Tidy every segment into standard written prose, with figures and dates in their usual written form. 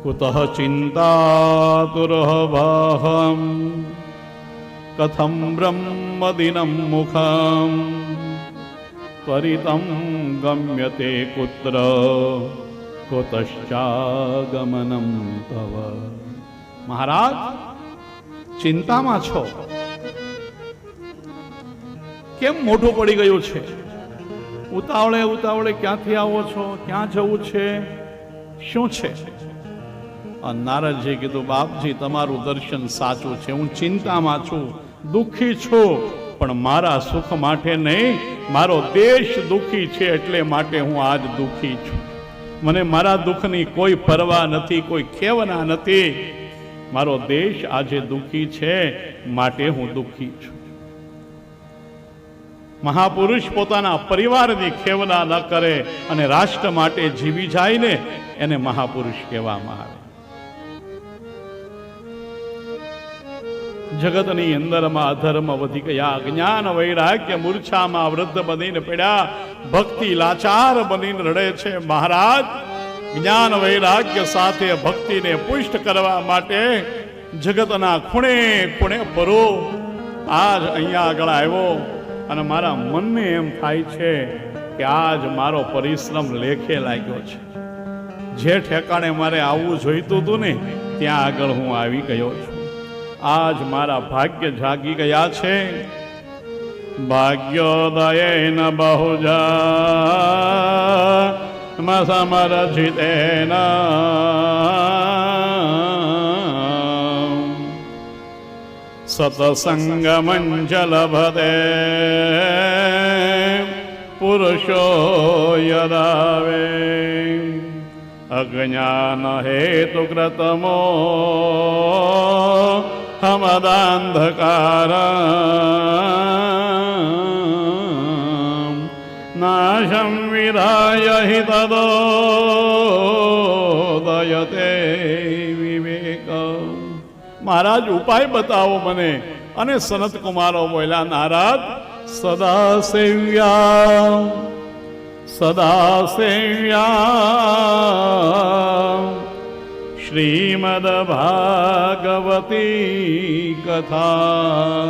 કુતઃ ચિંતાતુરભાહમ કથમ બ્રહ્મદિનમ મુખમ ત્વરિતમ ગમ્યતે કુત્ર કુતશ્ચાગમનમ તવ. મહારાજ, ચિંતામાં છો, કેમ મોઢું પડી ગયું છે? ઉતાવળે ઉતાવળે ક્યાંથી આવો છો? ક્યાં જવું છે? શું છે? નારદજી કીધું, બાપજી તમારું દર્શન સાચું છે, હું ચિંતામાં છું, દુઃખી છું, પણ મારા સુખ માટે નહીં, મારો દેશ દુઃખી છે એટલે માટે હું આજ દુઃખી છું. મને મારા દુઃખની કોઈ પરવા નથી, કોઈ ખેવના નથી. મારો દેશ આજે દુઃખી છે માટે હું દુઃખી છું. મહાપુરુષ પોતાના પરિવારની ખેવના ન કરે અને રાષ્ટ્ર માટે જીવી જાય ને, એને મહાપુરુષ કહેવામાં આવે. જગતની અંદરમાં અધર્મ વધી ગયા, જ્ઞાન વૈરાગ્ય મૂર્છામાં વૃદ્ધ બનીને પડ્યા, ભક્તિ લાચાર બનીને રડે છે. મહારાજ, જ્ઞાન વૈરાગ્ય સાથે ભક્તિને પુષ્ટ કરવા માટે જગતના ખૂણે ખૂણે ફરો. આજ અહીંયા આગળ આવ્યો અને મારા મનને એમ થાય છે કે આજ મારો પરિશ્રમ લેખે લાગ્યો છે. જે ઠેકાણે મારે આવવું જોઈતું હતું ને, ત્યાં આગળ હું આવી ગયો છું. આજ મારા ભાગ્ય જાગી ગયા છે. ભાગ્યોદયેન બહુજા સમરજિતેન સતસંગમં લભતે પુરુષો યદાવે અજ્ઞાન હેતુકૃતમો હમદાંધકાર નાશમ વિરાય હિ તદોદયતે વિવેક. મહારાજ, ઉપાય બતાવો મને. અને સનત કુમારો બોલ્યા, નારદ, સદા સેવ્યા સદા સેવ્યા શ્રીમદ ભાગવતી કથા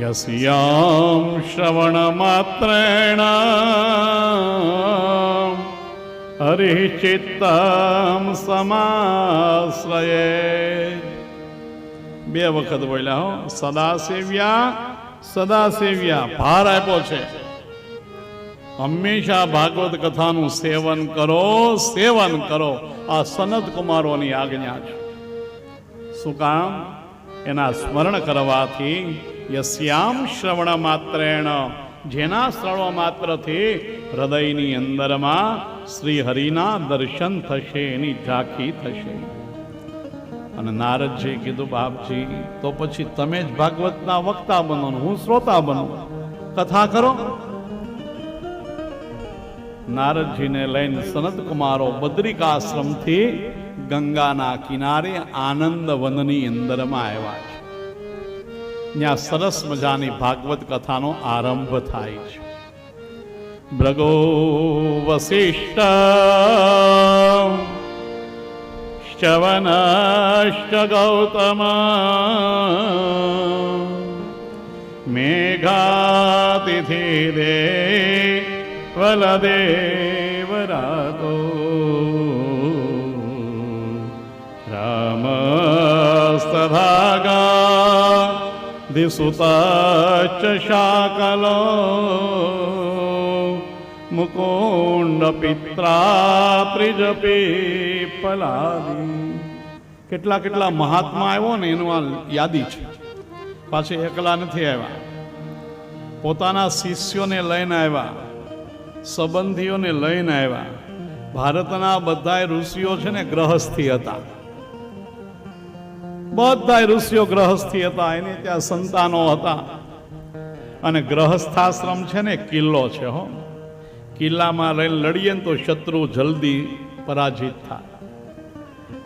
યસ્યામ શ્રવણ માત્રેણ હરિચિત્તમ સમાશ્રયે. બે વખત બોલ્યા હો, સદા સેવ્યા સદા સેવ્યા, ભાર આપ્યો છે. હંમેશા ભાગવત કથાનું સેવન કરો, સેવન કરો. આ સનત કુમારોની આજ્ઞા છે. શું કામ? એના સ્મરણ કરવાથી યસ્યામ શ્રવણ માત્રેણ, જેના શ્રવણ માત્રથી હૃદયની અંદરમાં શ્રી હરિના દર્શન થશે, એની ઝાંખી થશે. અને નારદજી કીધું, બાપજી તો પછી તમે જ ભાગવતના વક્તા બનો, હું શ્રોતા બનો, કથા કરો. નારદજીને લઈને સનત કુમારો બદ્રિકાશ્રમથી ગંગાના કિનારે આનંદ વનની અંદરમાં આવ્યા છે. ત્યાં સરસ મજાની ભાગવત કથાનો આરંભ થાય છે. ભૃગો વસિષ્ઠ શ્રવણશ્ચ ગૌતમ મેઘાતિથિ દે વલદેવરાતો રામસ્તભાગા દિસુતશ્ચ શાકલો મુકુંડ પિત્રા ત્રિજપી પલાદી. કેટલા કેટલા મહાત્મા આવ્યો ને એનું આ યાદી છે. પાછે એકલા નથી આવ્યા, પોતાના શિષ્યોને લઈને આવ્યા, સંબંધીઓને લઈને આવ્યા. ભારતના બધા ઋષિઓ છે ને ગ્રહસ્થી હતા, બધા ઋષિઓ ગ્રહસ્થી હતા. એને ત્યાં સંતાનો હતા. અને ગ્રહસ્થાશ્રમ છે ને કિલ્લો છે. હો, કિલ્લામાં રહીને લડીએ ને તો શત્રુ જલ્દી પરાજિત થાય.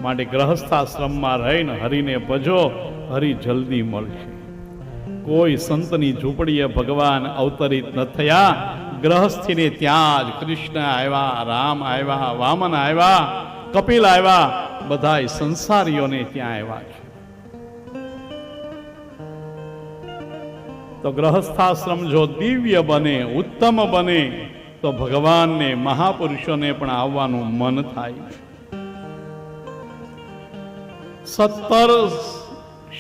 માટે ગ્રહસ્થાશ્રમમાં રહીને હરિને ભજો, હરિ જલ્દી મળશે. કોઈ સંતની ઝૂંપડીએ ભગવાન અવતરિત ન થયા. ગ્રહસ્થીને ત્યાં જ કૃષ્ણ આવ્યા, રામ આવ્યા, વામન આવ્યા કપિલ આવ્યા, બધાય સંસારીઓને ત્યાં આવ્યા છે. તો ગ્રહસ્થાશ્રમ જો દિવ્ય બને, ઉત્તમ બને, તો ભગવાનને, મહાપુરુષોને પણ આવવાનું મન થાય. 17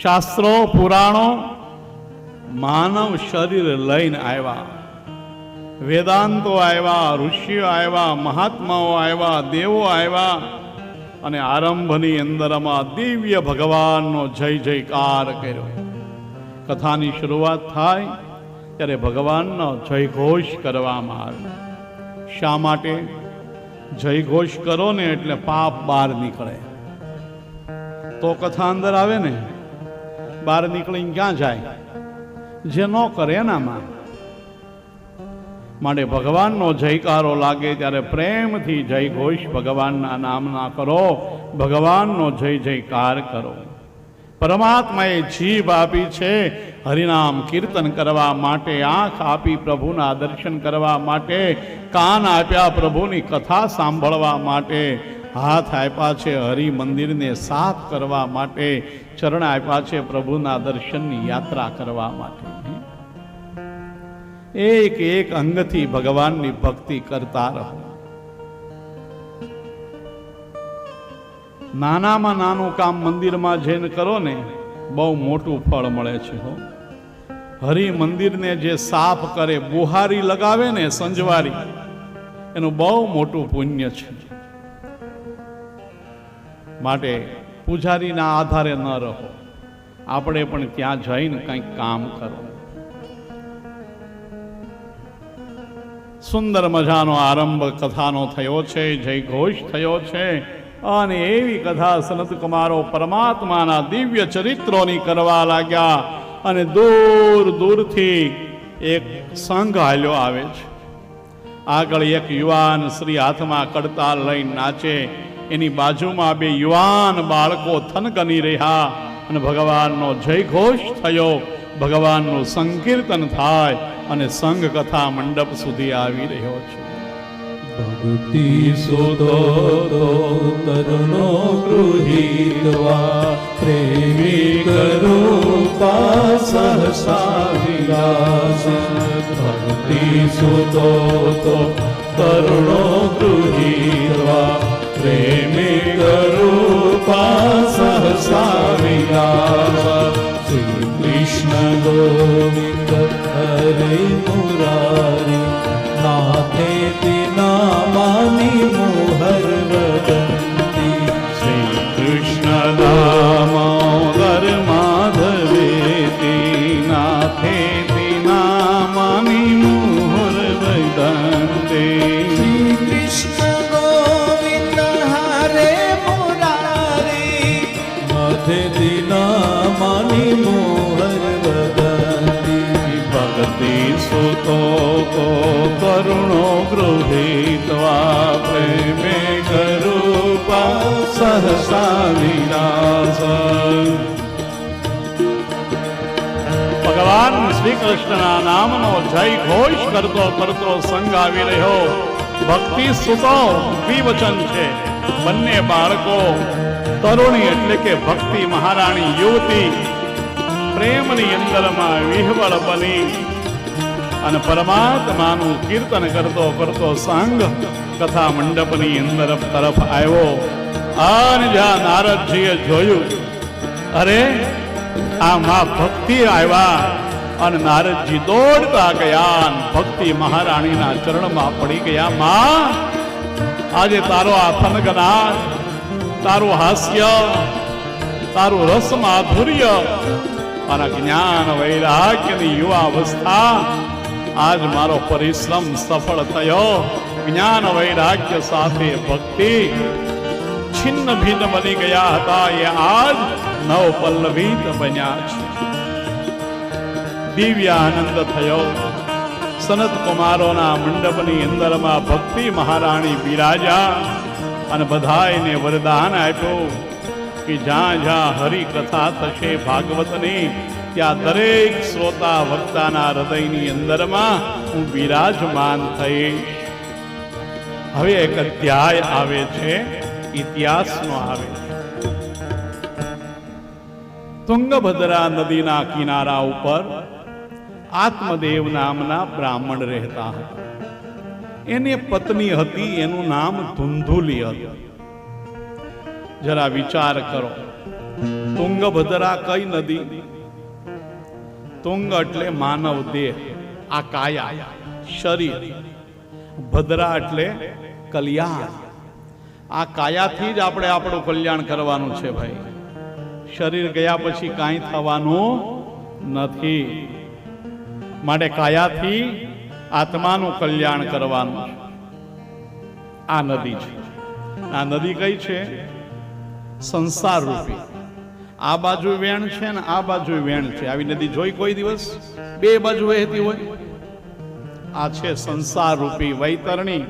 શાસ્ત્રો પુરાણો માનવ શરીર લઈને આવ્યા. વેદાંતો આવ્યા, ઋષિઓ આવ્યા, મહાત્માઓ આવ્યા, દેવો આવ્યા, અને આરંભની અંદરમાં દિવ્ય ભગવાનનો જય જયકાર કર્યો. કથાની શરૂઆત થાય ત્યારે ભગવાનનો જયઘોષ કરવામાં આવે. શા માટે? જયઘોષ કરો ને એટલે પાપ બહાર નીકળે, તો કથા અંદર આવે ને. બહાર નીકળીને ક્યાં જાય? જે ન કરે એનામાં. માટે ભગવાનનો જયકારો લાગે ત્યારે પ્રેમથી જયઘોષ ભગવાનના નામના કરો, ભગવાનનો જય જયકાર કરો. પરમાત્માએ જીભ આપી છે હરિનામ કીર્તન કરવા માટે, આંખ આપી પ્રભુના દર્શન કરવા માટે, કાન આપ્યા પ્રભુની કથા સાંભળવા માટે, હાથ આપ્યા છે હરિ મંદિરને સાફ કરવા માટે, ચરણ આપ્યા છે પ્રભુના દર્શનની યાત્રા કરવા માટે. એક એક અંગથી ભગવાનની ભક્તિ કરતા રહો. નાનામાં નાનું કામ મંદિરમાં જઈને કરો ને, બહુ મોટું ફળ મળે છે. હરિ મંદિરને જે સાફ કરે, બુહારી લગાવે ને સંજવારી, એનું બહુ મોટું પુણ્ય છે. માટે પૂજારીના આધારે ન રહો, આપણે પણ ત્યાં જઈને કંઈક કામ કરો. સુંદર મજાનો આરંભ કથાનો થયો છે, જયઘોષ થયો છે. અને એવી કથા સનત કુમારો પરમાત્માના દિવ્ય ચરિત્રોની કરવા લાગ્યા. અને દૂર દૂરથી એક સંઘ હાલ્યો આવે છે. આગળ એક યુવાન શ્રી હાથમાં કડતાલ લઈને નાચે, એની બાજુમાં 2 યુવાન બાળકો થનગની રહ્યા. અને ભગવાનનો જયઘોષ થયો, ભગવાનનું સંકીર્તન થાય, અને સંઘ કથા મંડપ સુધી આવી રહ્યો છે. ભક્તિ સુતો તરુણો ગૃહીત્વા પ્રેમી કરૂપા સહસા વિલાસ. ભક્તિ સુતો તરુણો ગૃહીત્વા પ્રેમી કરૂપા સહસા વિલાસ. શ્રી કૃષ્ણ ગોવિંદ હરે મુરારી નાથે નામાની મોહર વદંતી. શ્રી કૃષ્ણ દામોદર માધવેતી નાથે નામાની મોહર વદંતી. શ્રી કૃષ્ણ ગોવિંદ હરે મુરારી નાથે નામાની મોહર વદંતી. ભક્તિ સુતો કરુણો ગૃહીત્વા પ્રેમે કરૂપા સહસા વિલાસ. ભગવાન શ્રી કૃષ્ણના નામનો જય ઘોષ કરતો કરતો સંગ આવી રહ્યો. ભક્તિ સુતો દ્વિવચન છે, બંને બાળકો. તરુણી એટલે કે ભક્તિ મહારાણી યુવતી પ્રેમની અંદરમાં વિહવળ બની અને પરમાત્માનું કીર્તન કરતો કરતો સંઘ કથા મંડપની અંદર તરફ આવ્યો. અને જ્યાં નારદજીએ જોયું, અરે આ માં ભક્તિ આવ્યા, અને નારદજી દોડતા ગયા, ભક્તિ મહારાણીના ચરણમાં પડી ગયા. માં, આજે તારો આ થનગનાદ, તારું હાસ્ય, તારું રસ માધુર્ય અને જ્ઞાન વૈરાગ્યની યુવા અવસ્થા, આજ મારો પરિશ્રમ સફળ થયો. જ્ઞાન વૈરાગ્ય સાથે ભક્તિ છિન્ન ભિન્ન બની ગયા હતા, એ આજ નવ પલ્લવિત બન્યા છે. દિવ્ય આનંદ થયો. સનત કુમારોના મંડપની અંદરમાં ભક્તિ મહારાણી બિરાજ્યા અને બધાયને વરદાન આપ્યું કે જ્યાં જ્યાં હરિ કથા થશે ભાગવતની, ત્યાં દરેક શ્રોતા વક્તાના હૃદયની અંદરમાં હું બિરાજમાન થઈશ. હવે એક અધ્યાય આવે છે ઇતિહાસનો આવે છે. તુંગભદ્રા નદીના કિનારા ઉપર આત્મદેવ નામના બ્રાહ્મણ રહેતા હતા. એની પત્ની હતી, એનું નામ ધુંધુલી હતું. જરા વિચાર કરો, તુંગભદ્રા કઈ નદી? તુંગ એટલે માનવ દેહ, આ કાયા, શરીર. ભદ્રા એટલે કલ્યાણ. આ કાયાથી જ આપણે આપણું કલ્યાણ કરવાનું છે ભાઈ. શરીર ગયા પછી કાંઈ થવાનું નથી. માટે કાયાથી આત્માનું કલ્યાણ કરવાનું છે. આ નદી છે. આ નદી કઈ છે? સંસાર રૂપી. આ બાજુ વેણ છે ને આ બાજુ વેણ છે. આવી નદી જોઈ કોઈ દિવસ? બે બાજુ વહેતી હોય. આ છે સંસાર રૂપી વૈતરણી.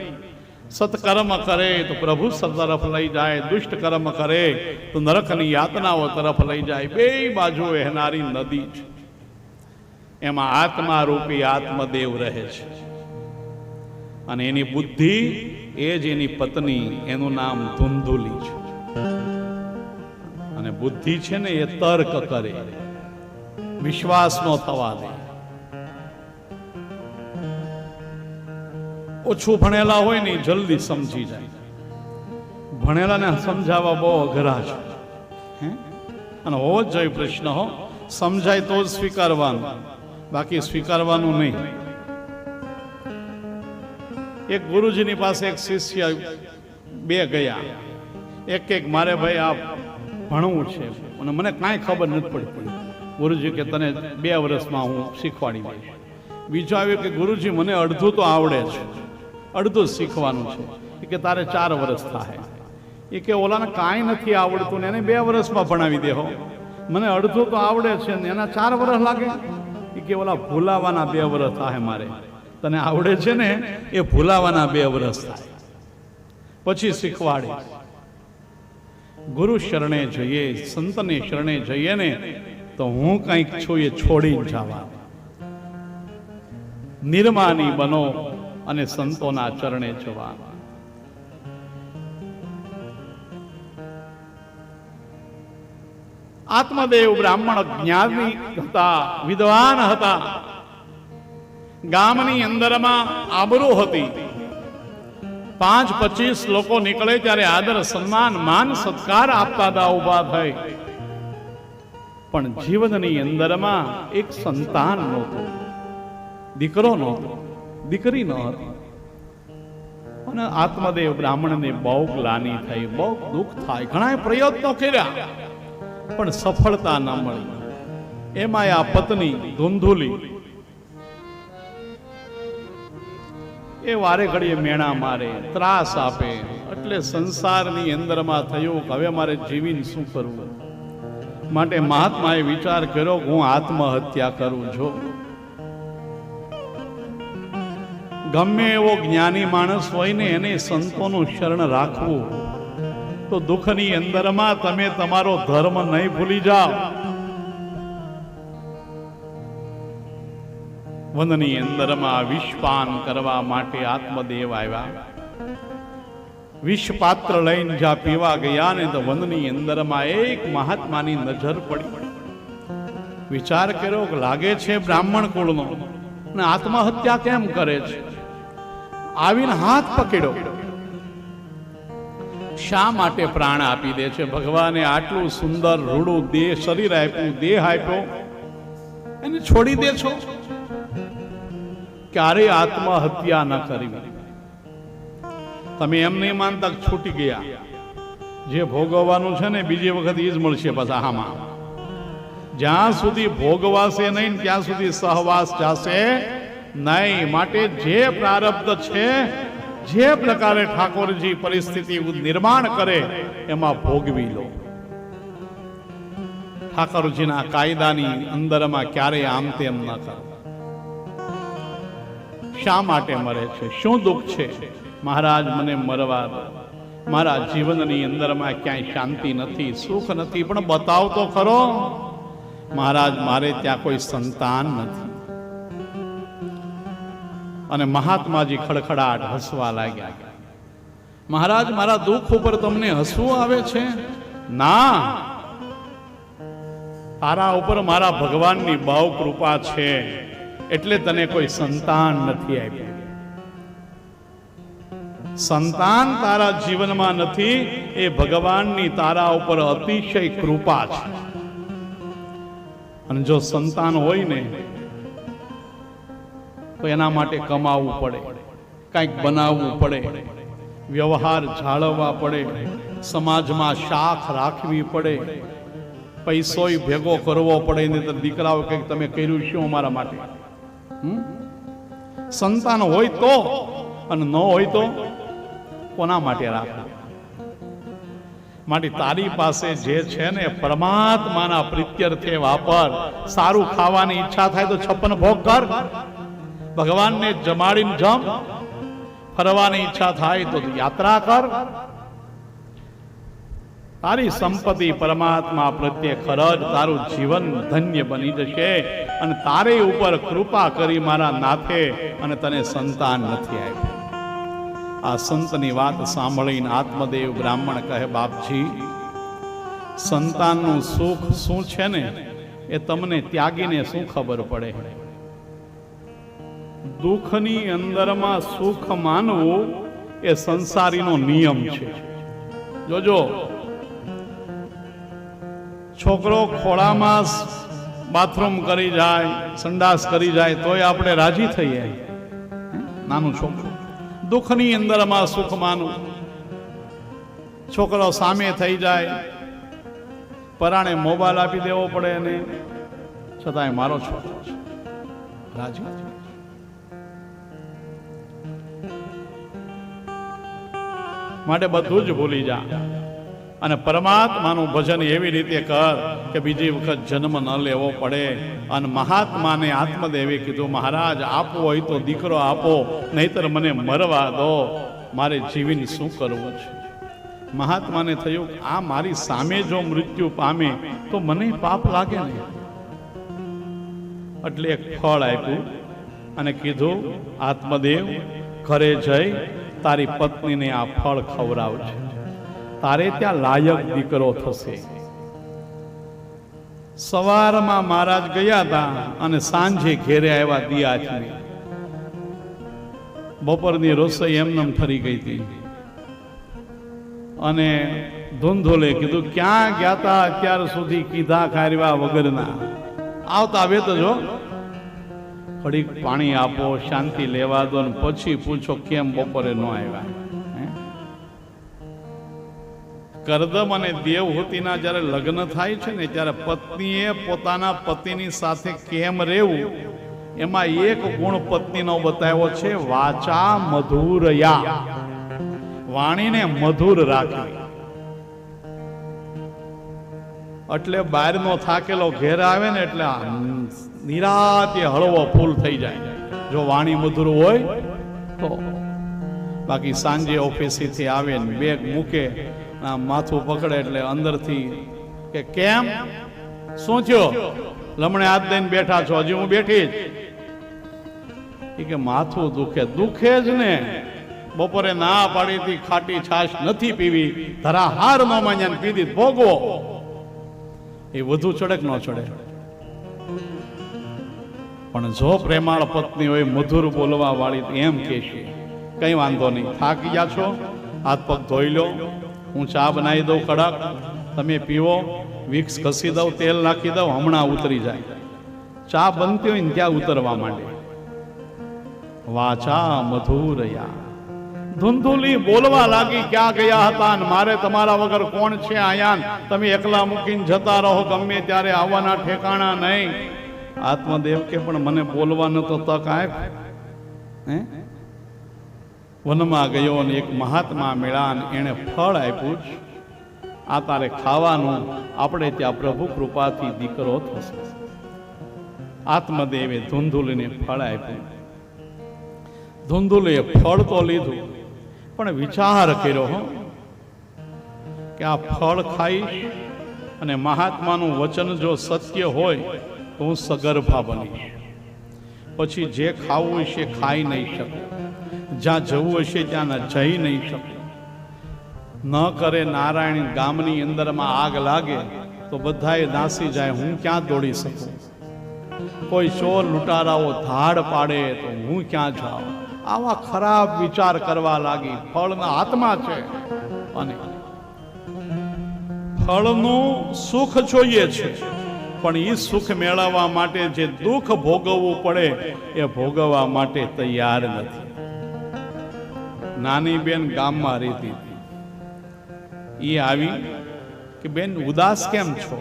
સત્કર્મ કરે તો પ્રભુ તરફ લઈ જાય, દુષ્ટ કર્મ કરે તો નરકની યાતનાઓ તરફ લઈ જાય. બે બાજુ વહેનારી નદી છે. એમાં આત્મા રૂપી આત્મદેવ રહે છે. અને એની બુદ્ધિ એ જ એની પત્ની, એનું નામ ધુંધુલી છે. અને બુદ્ધિ છે ને એ તર્ક કરે, વિશ્વાસ ન થવા દે. ઓછું ભણેલા હોય ને જલ્દી સમજી જાય. ભણેલાને સમજાવવા બહુ અઘરા છે. અને હોવો જ જોઈએ પ્રશ્ન. હો, સમજાય તો જ સ્વીકારવાનું, બાકી સ્વીકારવાનું નહીં. એક ગુરુજીની પાસે એક શિષ્ય બે ગયા. એક મારે ભાઈ આ ભણવું છે અને મને કાંઈ ખબર નથી પડતી. ગુરુજી કે તને 2 વર્ષમાં હું શીખવાડી દઈશ. બીજો આવ્યો કે ગુરુજી મને અડધું તો આવડે છે, અડધું શીખવાનું છે. એ કે તારે 4 વર્ષ થાય. એ કે ઓલાને કાંઈ નથી આવડતું ને એને 2 વર્ષમાં ભણાવી દેહો. મને અડધું તો આવડે છે ને એના 4 વર્ષ લાગે. એ કે ઓલા ભૂલાવાના 2 વર્ષ થાય મારે. તને આવડે છે ને એ ભૂલાવાના 2 વર્ષ થાય, પછી શીખવાડે. ગુરુ શરણે જઈએ, સંતને શરણે જઈએ ને તો હું કંઈક છું એ છોડી જવા. નિર્માની બનો અને સંતોના ચરણે જવા. આત્મદેવ બ્રાહ્મણ જ્ઞાની હતા, વિદ્વાન હતા. ગામની અંદરમાં આબરૂ હતી. 5-25 લોકો નીકળે ત્યારે આદર સન્માન માન સત્કાર આપતા હતા ઉભા થઈ. પણ જીવનની અંદરમાં એક સંતાન નહોતું, દીકરો નહોતો, દીકરી ન હતી. અને આત્મદેવ બ્રાહ્મણને બહુ ગ્લાનિ થઈ, બહુ દુઃખ થાય. ઘણા પ્રયત્નો કર્યા પણ સફળતા ન મળી. એમાં આ પત્ની ધુંધુલી એ વારે ઘડીએ મેણા મારે, ત્રાસ આપે. એટલે સંસારની અંદરમાં થયું કે હવે મારે જીવીને શું કરવું. માટે મહાત્માએ વિચાર કર્યો કે હું આત્મહત્યા કરું છું. ગમે એવો જ્ઞાની માણસ હોય ને એને સંતોનું શરણ રાખવું તો દુઃખની અંદરમાં તમે તમારો ધર્મ નહીં ભૂલી જાઓ. વનની અંદરમાં વિષપાન કરવા માટે આત્મદેવ આવ્યા. વિષ પાત્ર લઈને જ્યાં પીવા ગયા ને તો વનની અંદરમાં એક મહાત્માની નજર પડી. વિચાર કર્યો કે લાગે છે બ્રાહ્મણ કુળનો ને આત્મહત્યા કેમ કરે છે. આવીને હાથ પકડ્યો. શા માટે પ્રાણ આપી દે છે? ભગવાને આટલું સુંદર રૂડું દેહ, શરીર આપ્યું, દેહ આપ્યો, એને છોડી દે છો? ક્યારે આત્મહત્યા ન કરવી. તમે એમ નહીં માનતા છૂટી ગયા. જે ભોગવવાનું છે ને બીજી વખત એ જ મળશે પાછા. આમાં જ્યાં સુધી ભોગવાશે નહીં ત્યાં સુધી સહવાસ જશે નહીં. માટે જે પ્રારબ્ધ છે, જે પ્રકારે ઠાકોરજી પરિસ્થિતિ નિર્માણ કરે એમાં ભોગવી લો. ઠાકોરજીના કાયદાની અંદરમાં ક્યારેય આમ તેમ ન કરો. શા માટે મરે છે? શું દુઃખ છે? મહારાજ મને મરવા દો. મારા જીવનની અંદરમાં ક્યાંય શાંતિ નથી, સુખ નથી, પણ બતાવ તો ખરો. મહારાજ મારે ત્યાં કોઈ સંતાન નથી. અને મહાત્માજી ખડખડાટ હસવા લાગ્યા. મહારાજ મારા દુઃખ ઉપર તમને હસવું આવે છે? ના, તારા ઉપર મારા ભગવાનની બહુ કૃપા છે એટલે તને કોઈ સંતાન નથી આપ્યું. સંતાન તારા જીવનમાં નથી, એ ભગવાનની તારા ઉપર અતિશય કૃપા છે. અને જો સંતાન હોય ને તો એના માટે કમાવવું પડે, કંઈક બનાવવું પડે, વ્યવહાર જાળવવા પડે, સમાજમાં શાખ રાખવી પડે, પૈસોય ભેગો કરવો પડે. ને તો દીકરાઓ કંઈક તમે કર્યું શું અમારા માટે? સંતાન હોય તો, અને ન હોય તો કોના માટે રાખવું? માટે તારી પાસે જે છે ને પરમાત્માના પ્રીત્યર્થે વાપર. સારું ખાવાની ઈચ્છા થાય તો 56 ભોગ કર, ભગવાનને જમાડીને જમ. ફરવાની ઈચ્છા થાય તો યાત્રા કર. તારી સંપત્તિ પરમાત્મા પ્રત્યે ખરજ, તારું જીવન ધન્ય બની જશે. અને તારે ઉપર કૃપા કરી મારા નાથે અને તને સંતાન નથી આપ્યું. આ સંતની વાત સાંભળીને આત્મદેવ બ્રાહ્મણ કહે, બાપજી, સંતાનનું સુખ શું છે ને એ તમને ત્યાગીને શું ખબર પડે? દુઃખની અંદરમાં સુખ માનવું એ સંસારીનો નિયમ છે. જોજો, છોકરો ખોળામાં બાથરૂમ કરી જાય, સંડાસ કરી જાય તોય આપણે રાજી થઈએ. નાનું છોકરું દુઃખની અંદરમાં સુખ માનવું. છોકરો સામે થઈ જાય, પરાણે મોબાઈલ આપી દેવો પડે અને છતાંય મારો છોકરો છે, રાજી. માટે બધું જ ભૂલી જા અને પરમાત્માનું ભજન એવી રીતે કર કે બીજી વખત જન્મ ન લેવો પડે. અને મહાત્માને આત્મદેવે કીધું, મહારાજ આપવો હોય તો દીકરો આપો, નહીતર મને મરવા દો, મારે જીવીને શું કરવું છે? મહાત્માને થયું, આ મારી સામે જો મૃત્યુ પામે તો મને પાપ લાગે ને. એટલે એક ફળ આપ્યું અને કીધું, આત્મદેવ ઘરે જઈ તારી પત્નીને આ ફળ ખવડાવજે, તારે ત્યાં લાયક દીકરો થશે. સવારમાં મહારાજ ગયા હતા અને સાંજે ઘેરે આવ્યા દિયાચને. બપોરની રસોઈ એમનેમ ઠરી ગઈ હતી. અને ધૂંધોલે કીધું, ક્યાં ગયા તા અત્યાર સુધી કીધા ખારવા વગરના? આવતા આવે તો જો ઘડીક પાણી આપો, શાંતિ લેવા દો, ને પછી પૂછો કેમ બપોરે ન આવ્યા. કરદમ અને દેવહૂતિના જ્યારે લગ્ન થાય છે ને, ત્યારે પત્નીએ પોતાના પતિની સાથે કેમ રહેવું, એમાં એક ગુણ પત્નીનો બતાવ્યો છે, વાચા મધુરયા. વાણીને મધુર રાખવી. એટલે બહારનો થાકેલો ઘેર આવે ને એટલે નિરાતે હળવો ફૂલ થઈ જાય, જો વાણી મધુર હોય તો. બાકી સાંજે ઓફિસથી આવે ને બેગ મૂકે, માથું પકડે એટલે અંદરથી કે કેમ, શું થયો? લમણે હાથ દઈને બેઠા છો? હજી હું બેઠી જ. કે માથું દુખે. દુખે જ ને. બપોરે ના પાડી હતી ખાટી છાશ નથી પીવી, ધરા હાર નો માન્યા પીધી, ભોગવો. એ વધુ ચડે કે ન ચડે? પણ જો પ્રેમાળ પત્ની હોય, મધુર બોલવા વાળી, એમ કે છે, કઈ વાંધો નહીં, થાકી ગયા છો, હાથ પગ ધોઈ લો, હું ચા બનાવી દઉં કડક, તમે પીવો, વિક્સ ઘસી દઉં, તેલ નાખી દઉં, હમણાં ઉતરી જાય. ચા બનતી હોય ને ત્યાં ઉતરવા માંડે. વાચા મધુરયા. ધૂંધુલી બોલવા લાગી, ક્યાં ગયા હતા ને મારે તમારા વગર કોણ છે આયાન, તમે એકલા મૂકીને જતા રહો, ગમે ત્યારે આવવાના ઠેકાણા નહીં. આત્મદેવ કે પણ મને બોલવા નતો તક આપ. વનમાં ગયો ને એક મહાત્મા મેળા ને એને ફળ આપ્યું, આ તારે ખાવાનું, આપણે ત્યાં પ્રભુ કૃપાથી દીકરો થશે. આત્મદેવે ધૂંધુલીને ફળ આપ્યું. ધૂંધુલીએ ફળ તો લીધું, પણ વિચાર કર્યો કે આ ફળ ખાઈશ અને મહાત્માનું વચન જો સત્ય હોય તો હું સગર્ભા બનીશ. પછી જે ખાવું હશે ખાઈ નહીં શકું, જ્યાં જવું હશે ત્યાં જઈ નહીં શકું. ન કરે નારાયણ ગામની અંદરમાં આગ લાગે તો બધાએ નાસી જાય, હું ક્યાં દોડી શકું? કોઈ ચોર લૂંટારાઓ ધાડ પાડે તો હું ક્યાં જાઉં? આવા ખરાબ વિચાર કરવા લાગી. ફળના હાથમાં છે અને ફળનું સુખ જોઈએ છે, પણ એ સુખ મેળવવા માટે જે દુઃખ ભોગવવું પડે એ ભોગવવા માટે તૈયાર નથી. નાની બેન ગામમાં રહેતી હતી. એ આવી કે બેન ઉદાસ કેમ છો?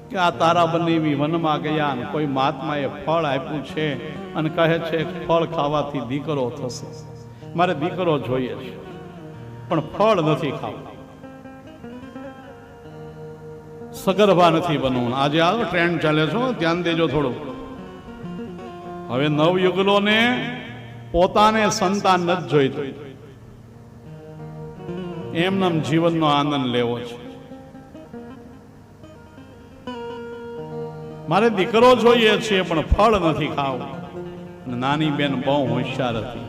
કે આ તારા બનેવી વનમાં ગયા ને કોઈ મહાત્માએ ફળ આપ્યું છે અને કહે છે ફળ ખાવાથી દીકરો થશે. મારે દીકરો જોઈએ છે પણ ફળ નથી ખાવું, સગર્ભા નથી બનવું. આજે આ ટ્રેન્ડ ચાલે છે, ધ્યાન દેજો થોડું. હવે નવયુગલોને પોતાને સંતાન નથી જોઈતું, એમનામ જીવનનો આનંદ લેવો છે. મારે દીકરો જોઈએ છે પણ ફળ નથી ખાવું. નાની બેન બહુ હોશિયાર હતી.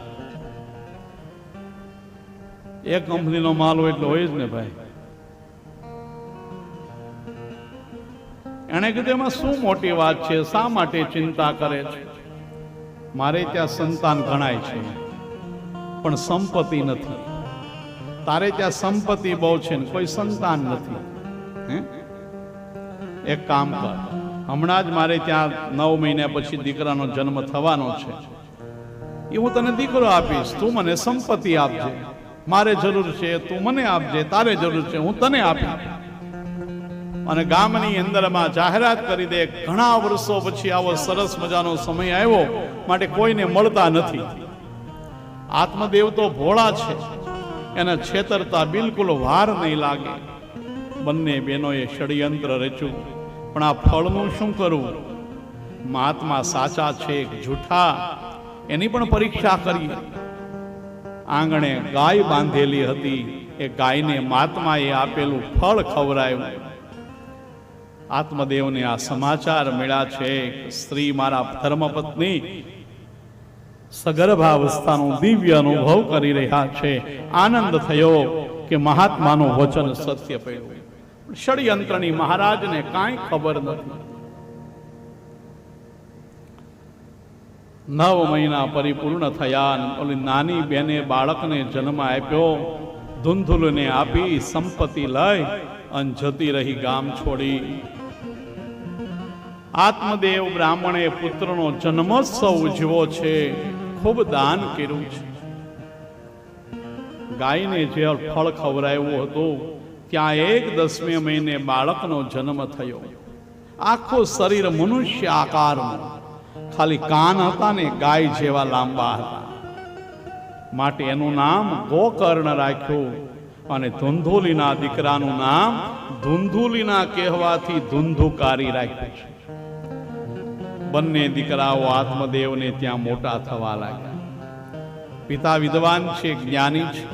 એક કંપનીનો માલ હોય એટલે હોય જ ને ભાઈ. એણે કીધું એમાં શું મોટી વાત છે, શા માટે ચિંતા કરે છે? મારે ત્યાં સંતાન ગણાય છે પણ સંપત્તિ નથી. તારે ત્યાં સંપત્તિ બહુ છે ને કોઈ સંતાન નથી. એક કામ કર, હમણાં જ મારે ત્યાં 9 મહિના પછી દીકરાનો જન્મ થવાનો છે, એ હું તને દીકરો આપીશ, તું મને સંપત્તિ આપજે. મારે જરૂર છે તું મને આપજે, તારે જરૂર છે હું તને આપીશ. અને ગામની અંદરમાં જાહેરાત કરી દે, ઘણા વર્ષો પછી આવો સરસ મજાનો સમય આવ્યો, માટે કોઈને મળતા નથી. આત્મદેવ તો ભોળા છે, એને છેતરતા બિલકુલ વાર નહીં લાગે. બંને બહેનોએ ષડયંત્ર રચ્યું, પણ આ ફળનું શું કરવું? મહાત્મા સાચા છે કે જૂઠા એની પણ પરીક્ષા કરીએ. આંગણે ગાય બાંધેલી હતી, એ ગાયને મહાત્માએ આપેલું ફળ ખવડાવ્યું. આત્મદેવને આ સમાચાર મળ્યા છે કે સ્ત્રી મારા ધર્મપત્ની સગર્ભાવસ્થાનો દિવ્ય અનુભવ કરી રહ્યા છે. આનંદ થયો કે મહાત્માનું વચન સત્ય પડ્યું. ષડયંત્રની મહારાજને કાંઈ ખબર નથી. 9 મહિના પરિપૂર્ણ થયા. ઓલી નાની બેને બાળકને જન્મ આપ્યો, ધુંધુલને આપી, સંપત્તિ લઈ અને જતી રહી ગામ છોડી. આત્મદેવ બ્રાહ્મણે પુત્રનો જન્મોત્સવ ઉજવ્યો છે, ખૂબ દાન કર્યું છે. ગાયને જે ફળ ખવડાવ્યું હતું ત્યાં 10મે મહિને બાળકનો જન્મ થયો. આખું શરીર મનુષ્ય આકારનું, ખાલી કાન હતા ને ગાય જેવા લાંબા હતા, માટે એનું નામ ગોકર્ણ રાખ્યું. અને ધુંધુલીના દીકરાનું નામ ધુંધુલીના કહેવાથી ધુંધુકારી રાખ્યું છે. બંને દીકરાઓ આત્મદેવને ત્યાં મોટા થવા લાગ્યા. પિતા વિદ્વાન છે, જ્ઞાની છે,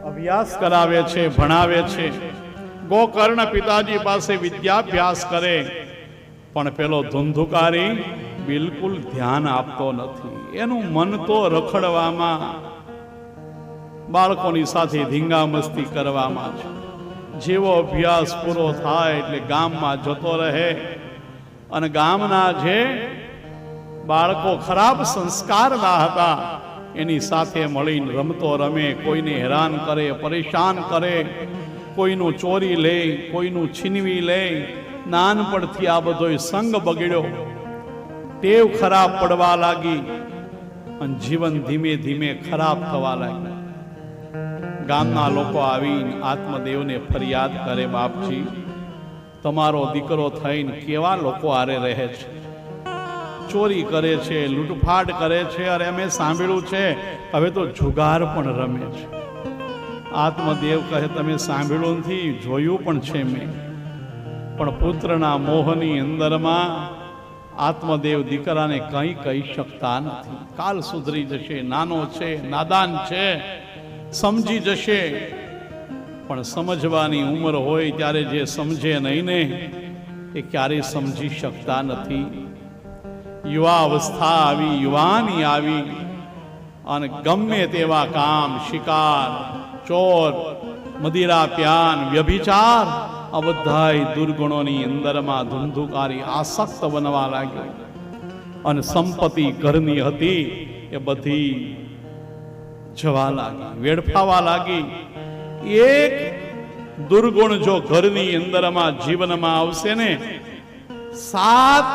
અભ્યાસ કરાવે છે, ભણાવે છે. ગોકર્ણ પિતાજી પાસે વિદ્યાભ્યાસ કરે, પણ પેલો ધુંધુકારી બિલકુલ ધ્યાન આપતો નથી. એનું મન તો રખડવામાં, બાળકોની સાથે ધીંગા મસ્તી કરવામાં છે. જેવો અભ્યાસ પૂરો થાય એટલે ગામમાં જતો રહે, અને ગામના જે બાળકો ખરાબ સંસ્કારના હતા એની સાથે મળીને રમતો રમે, કોઈને હેરાન કરે, પરેશાન કરે, કોઈનું ચોરી લે, કોઈનું છીનવી લે. નાનપણથી આ બધો સંગ બગડ્યો, ટેવ ખરાબ પડવા લાગી અને જીવન ધીમે ધીમે ખરાબ થવા લાગ્યું. ગામના લોકો આવીને આત્મદેવને ફરિયાદ કરે, બાપજી તમારો દીકરો થઈને કેવા લોકો આરે રહે છે, ચોરી કરે છે, લૂંટફાટ કરે છે, અરે અમે સાંભળ્યું છે હવે તો જુગાર પણ રમે છે. આત્મદેવ કહે તમે સાંભળ્યું નથી, જોયું પણ છે મેં, પણ પુત્રના મોહની અંદરમાં આત્મદેવ દીકરાને કંઈ કહી શકતા નથી. કાલ સુધરી જશે, નાનો છે, નાદાન છે, સમજી જશે. પણ સમજવાની ઉંમર હોય ત્યારે જે સમજે નહીં ને એ ક્યારેય સમજી શકતા નથી. યુવા અવસ્થા આવી, યુવાની આવી, અને ગમે તેવા કામ, શિકાર, ચોર, મદિરા પ્યાન વ્યભિચાર આ બધાય દુર્ગુણોની અંદરમાં ધુંધુકારી આસક્ત બનવા લાગ્યો અને સંપત્તિ ઘરની હતી એ બધી જવા લાગી, વેડફાવા લાગી. એક દુર્ગુણ જો ઘરની અંદરમાં જીવનમાં આવશે ને 7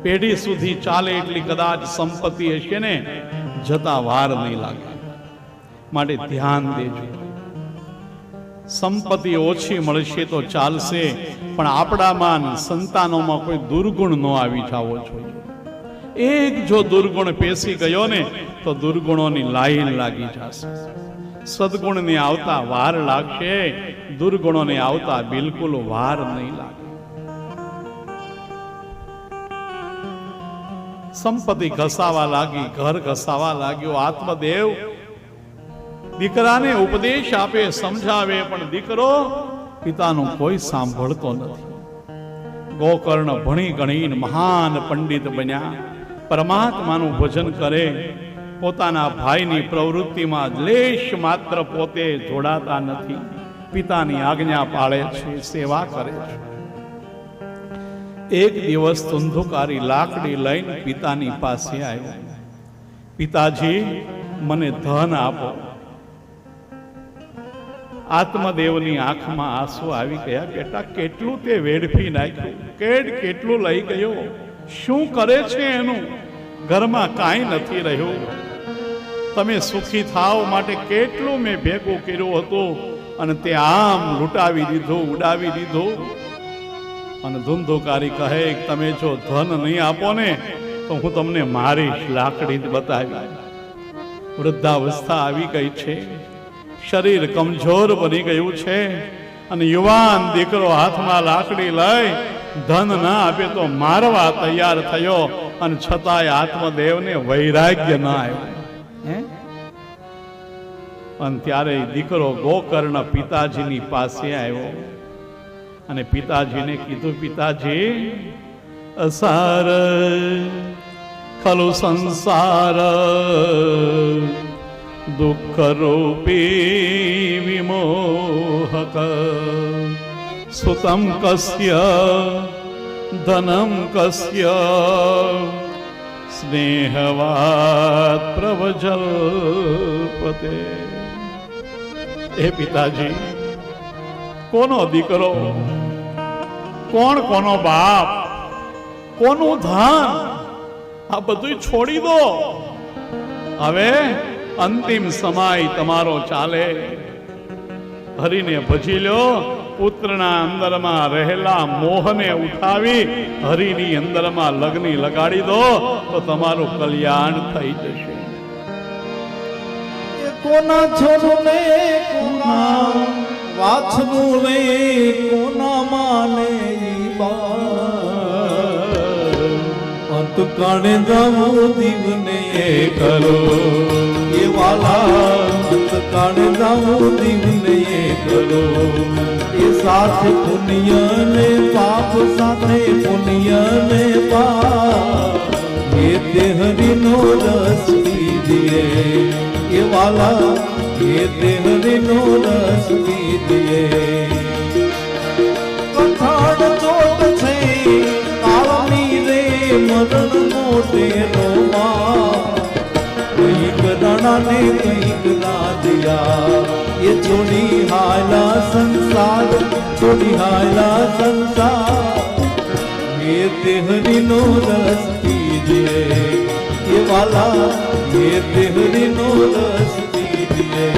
પેઢી સુધી ચાલે એટલી કદાચ સંપત્તિ હશે ને, જતા વાર નહીં લાગે. માટે ધ્યાન દેજો. સંપત્તિ ઓછી મળશે તો ચાલશે, પણ આપણામાં સંતાનોમાં કોઈ દુર્ગુણ ન આવી જવો જોઈએ. એક જો દુર્ગુણ પેસી ગયો ને તો દુર્ગુણોની લાઈન લાગી જશે. સદગુણને આવતા વાર લાગશે, દુર્ગુણોને આવતા બિલકુલ વાર નહીં લાગે. સંપત્તિ ઘસાવા લાગી, ઘર ઘસાવા લાગ્યો. આત્મદેવ દીકરાને ઉપદેશ આપે, સમજાવે, પણ દીકરો પિતાનું કોઈ સાંભળતો નથી. ગોકર્ણ ભણી ગણીને મહાન પંડિત બન્યા, પરમાત્માનું ભજન કરે, પોતાના ભાઈની પ્રવૃત્તિમાં લેશ માત્ર પોતે જોડાતા નથી. પિતાની આજ્ઞા પાળે છે, સેવા કરે છે. એક દિવસ ધુંધુકારી લાકડી લઈને પિતાની પાસે આવ્યો. પિતાજી, મને ધન આપો. આત્મદેવની આંખમાં આંસુ આવી ગયા. બેટા, કેટલું તે વેડફી નાખ્યું, કેટલું લઈ ગયો, શું કરે છે એનું? ઘરમાં કાંઈ નથી રહ્યું. તમે સુખી થાવ માટે કેટલું મેં ભેગું કર્યું હતું, અને તે આમ લૂંટાવી દીધું, ઉડાવી દીધું. અને ધુંધુકારી કહે, તમે જો ધન નહીં આપો ને તો હું તમને મારીશ. લાકડી જ બતાવી. વૃદ્ધાવસ્થા આવી ગઈ છે, શરીર કમજોર બની ગયું છે, અને યુવાન દીકરો હાથમાં લાકડી લઈ ધન ના આપે તો મારવા તૈયાર થયો. અને છતાંય આત્મદેવને વૈરાગ્ય ના આવ્યું. અને ત્યારે દીકરો ગોકર્ણ પિતાજીની પાસે આવ્યો અને પિતાજીને કીધું, પિતાજી, અસાર ખલુ સંસાર દુઃખ રૂપી વિમોહક સુતમ કસ્ય ધનમ કસ્ય સ્નેહવાત પ્રવજલ્પતે. હે પિતાજી, કોનો દીકરો, કોણ કોનો બાપ, કોનું ધન, આ બધું છોડી દો. હવે અંતિમ સમય તમારો ચાલે. હરિને ભજી લો. પુત્રના અંદરમાં રહેલા મોહને ઉઠાવી હરિની અંદરમાં લગ્ની લગાડી દો તો તમારું કલ્યાણ થઈ જશે. કોના છોરું ને કોના વાછરું ને કોના માને અંત કાણે જાવું દીવને કરો એ વાલા. અંત કાણે જાવું દીવને કરો એ સાથે પુણ્ય ને પાપ સાથે પુણ્ય ને પાપ એ તે હરિનો રસ પીજીએ એ વાલા એ તે હરિનો રસ પીજીએ. કઠણ ચોટ છે કાળની રે મરણ મોટે નો કઈક રાણા ને કઈક રાધિયા એ છોડી હાયલા સંસાર, છોડી હાયલા સંસાર એ તે હરિનો રસ પીજે એ વાલા એ તે હરિનો રસ પીજે.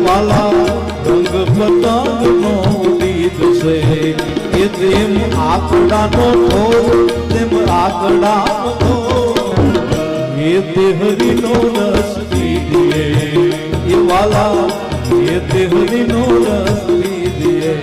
વાલા રંગ પતંગનો ઉડીદ છે એ તેમ આકડાનો ઢોર તેમ આકડાનો ઢોર એ તે હરિનો રસ પીધીએ એ વાલા એ તે હરિનો રસ પીધીએ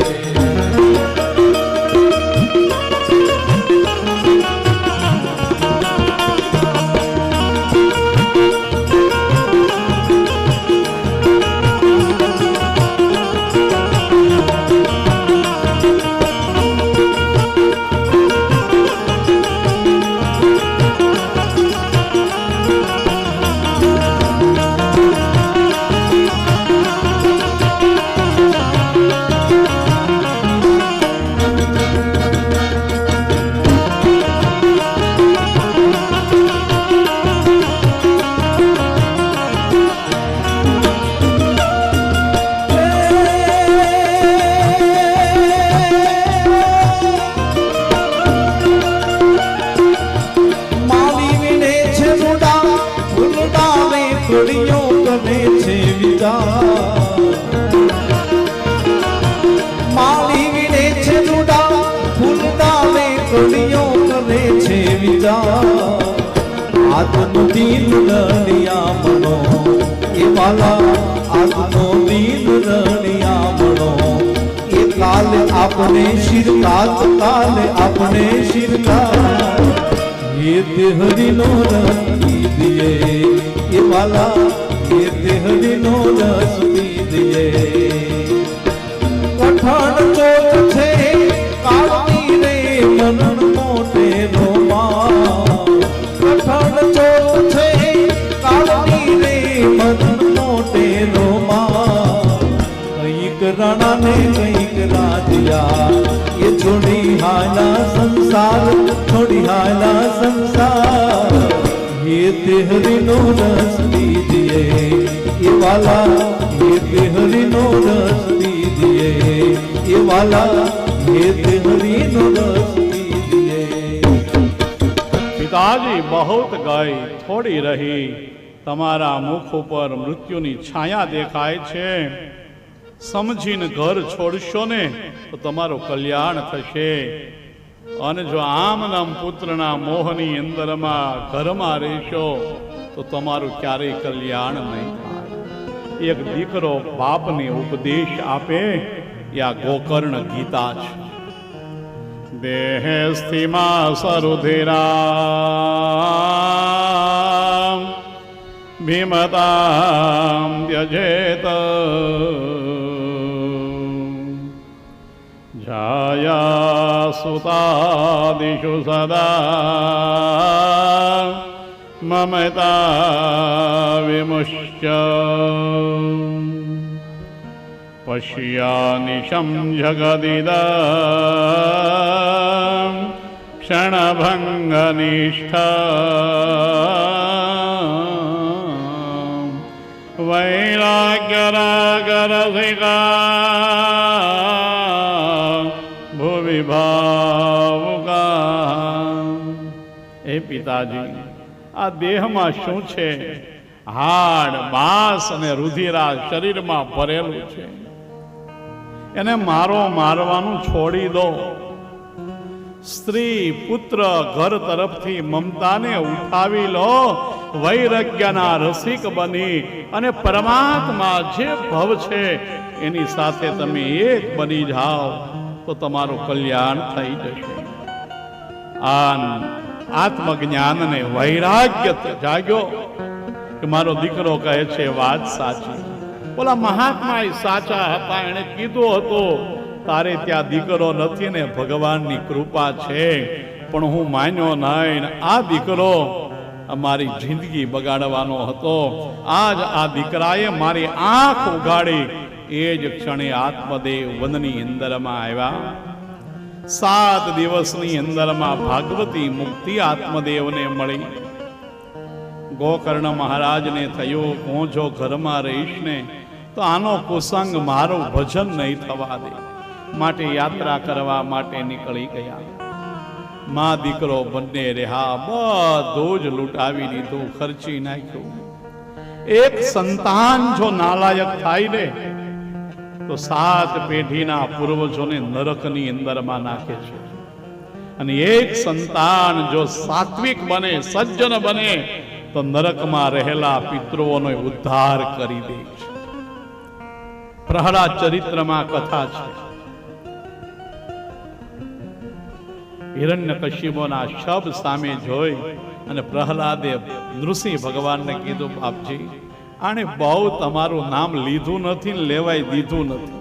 માલી વિને છે રૂડા ફૂલડાવે કળીઓ કરે છે વિચાર આત્મ દીન રણિયા મનો એ વાલા આત્મ દીન રણિયા મનો એ કાલે આપણે શિરકાત કાલે આપણે શિરકાત એ તે હરિનો રંગ દીએ એ વાલા એ તે હરિનો રસ પીધીએ કઠણ ચોથ છે કાળની રે મનન મોટે રોમા કઠણ ચોથ છે કાળની રે મનન મોટે રોમા કઈક રાણા ને કઈક રાજ્યા એ છોડી હાલા સંસાર છોડી હાલા સંસાર ये ते हरिनो रस दीजिए ये वाला ये ते हरिनो रस दीजिए ये वाला ये ते हरिनो रस दीजिए પિતાજી बहुत गई થોડી રહી તમારા મુખ ઉપર મૃત્યુની છાયા દેખાય છે સમજીને ઘર છોડશો ને તો તમારું કલ્યાણ થશે અને જો આમ નામ પુત્રના મોહની અંદરમાં ઘરમાં રહેશો તો તમારું ક્યારેય કલ્યાણ નહીં થાય એક દીકરો બાપને ઉપદેશ આપે એ આ ગોકર્ણ ગીતા છે દેહે સ્થિમા સરુધિરા ભીમતામ ત્યજેત છાયા સુતાદિષુ સદા મમતા વિમુષ્ય પશ્યાનિશમ જગદિદં ક્ષણભંગનિષ્ઠા વૈરાગ્યરાગરસિકા ભુવિ ભાવુકા હે પિતાજી આ દેહમાં શું છે હાડ માંસ અને રુધિરા શરીરમાં ભરેલું છે એને મારવાનું છોડી દો સ્ત્રી પુત્ર ઘર તરફથી મમતાને ઉઠાવી લો વૈરાગ્યના રસિક બની અને પરમાત્મા જે ભવ છે એની સાથે તમે એક બની જાઓ તો તમારું કલ્યાણ થઈ જશે આત્મજ્ઞાન ને વૈરાગ્ય જાગ્યો કે મારો દીકરો કહે છે વાત સાચી બોલા મહાત્મા સાચા હતા એને કીધું હતું તારે ત્યાં દીકરો નથી ને ભગવાનની કૃપા છે પણ હું માન્યો નહીં આ દીકરો અમારી જિંદગી બગાડવાનો હતો આજ આ દીકરાએ મારી આંખ ઉગાડી એ જ ક્ષણે આત્મદેવ વનની અંદરમાં આવ્યા 7 દિવસની અંદરમાં ભાગવતી મુક્તિ આત્મદેવને મળી ગોકર્ણ મહારાજને થયું હું જો ઘરમાં રહીશ ને તો આનો કુસંગ મારું ભજન નહીં થવા દે માટે યાત્રા કરવા માટે નીકળી ગયા માં દીકરો બંને રહ્યા બધું જ લૂંટાવી લીધું ખર્ચી નાખ્યું એક સંતાન જો નાલાયક થાય ને તો 7 પેઢીના પૂર્વજોને નરકની અંદરમાં નાખે છે. અને એક સંતાન જો સાત્વિક બને, સજ્જન બને, તો નરકમાં રહેલા પિતૃઓનો ઉદ્ધાર કરી દે છે. પ્રહલાદ ચરિત્રમાં કથા છે. હિરણ્યકશિપુના શબ સામે જોઈ અને પ્રહલાદે નૃસિંહ ભગવાનને કીધું, બાપજી, આણે બહુ તમારું નામ લીધું નથી ને લેવાય દીધું નથી.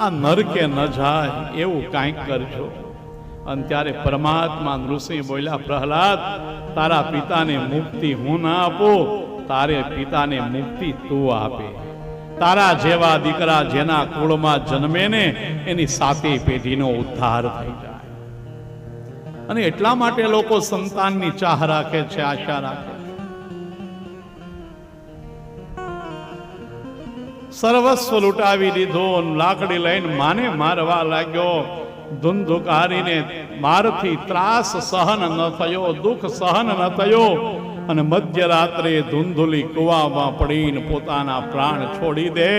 આ નરકે ન જાય એવું કાંઈક કરજો. અને ત્યારે પરમાત્મા નૃસિંહ બોલ્યા, પ્રહલાદ, તારા પિતાને મુક્તિ હું ના આપું, તારે પિતાને મુક્તિ તું આપે. તારા જેવા દીકરા જેના કુળમાં જન્મે ને એની 7 પેઢીનો ઉદ્ધાર થઈ જાય. અને એટલા માટે લોકો સંતાનની ચાહ રાખે છે, આશા રાખે છે. સર્વસ્વ લૂંટાવી દીધું, લાકડી લઈને માને મારવા લાગ્યો. ધુંધુકારીને મારથી ત્રાસ સહન ન થયો, દુઃખ સહન ન થયો, અને મધ્યરાત્રે ધુંધુલી કુવામાં પડીને પોતાના પ્રાણ છોડી દે.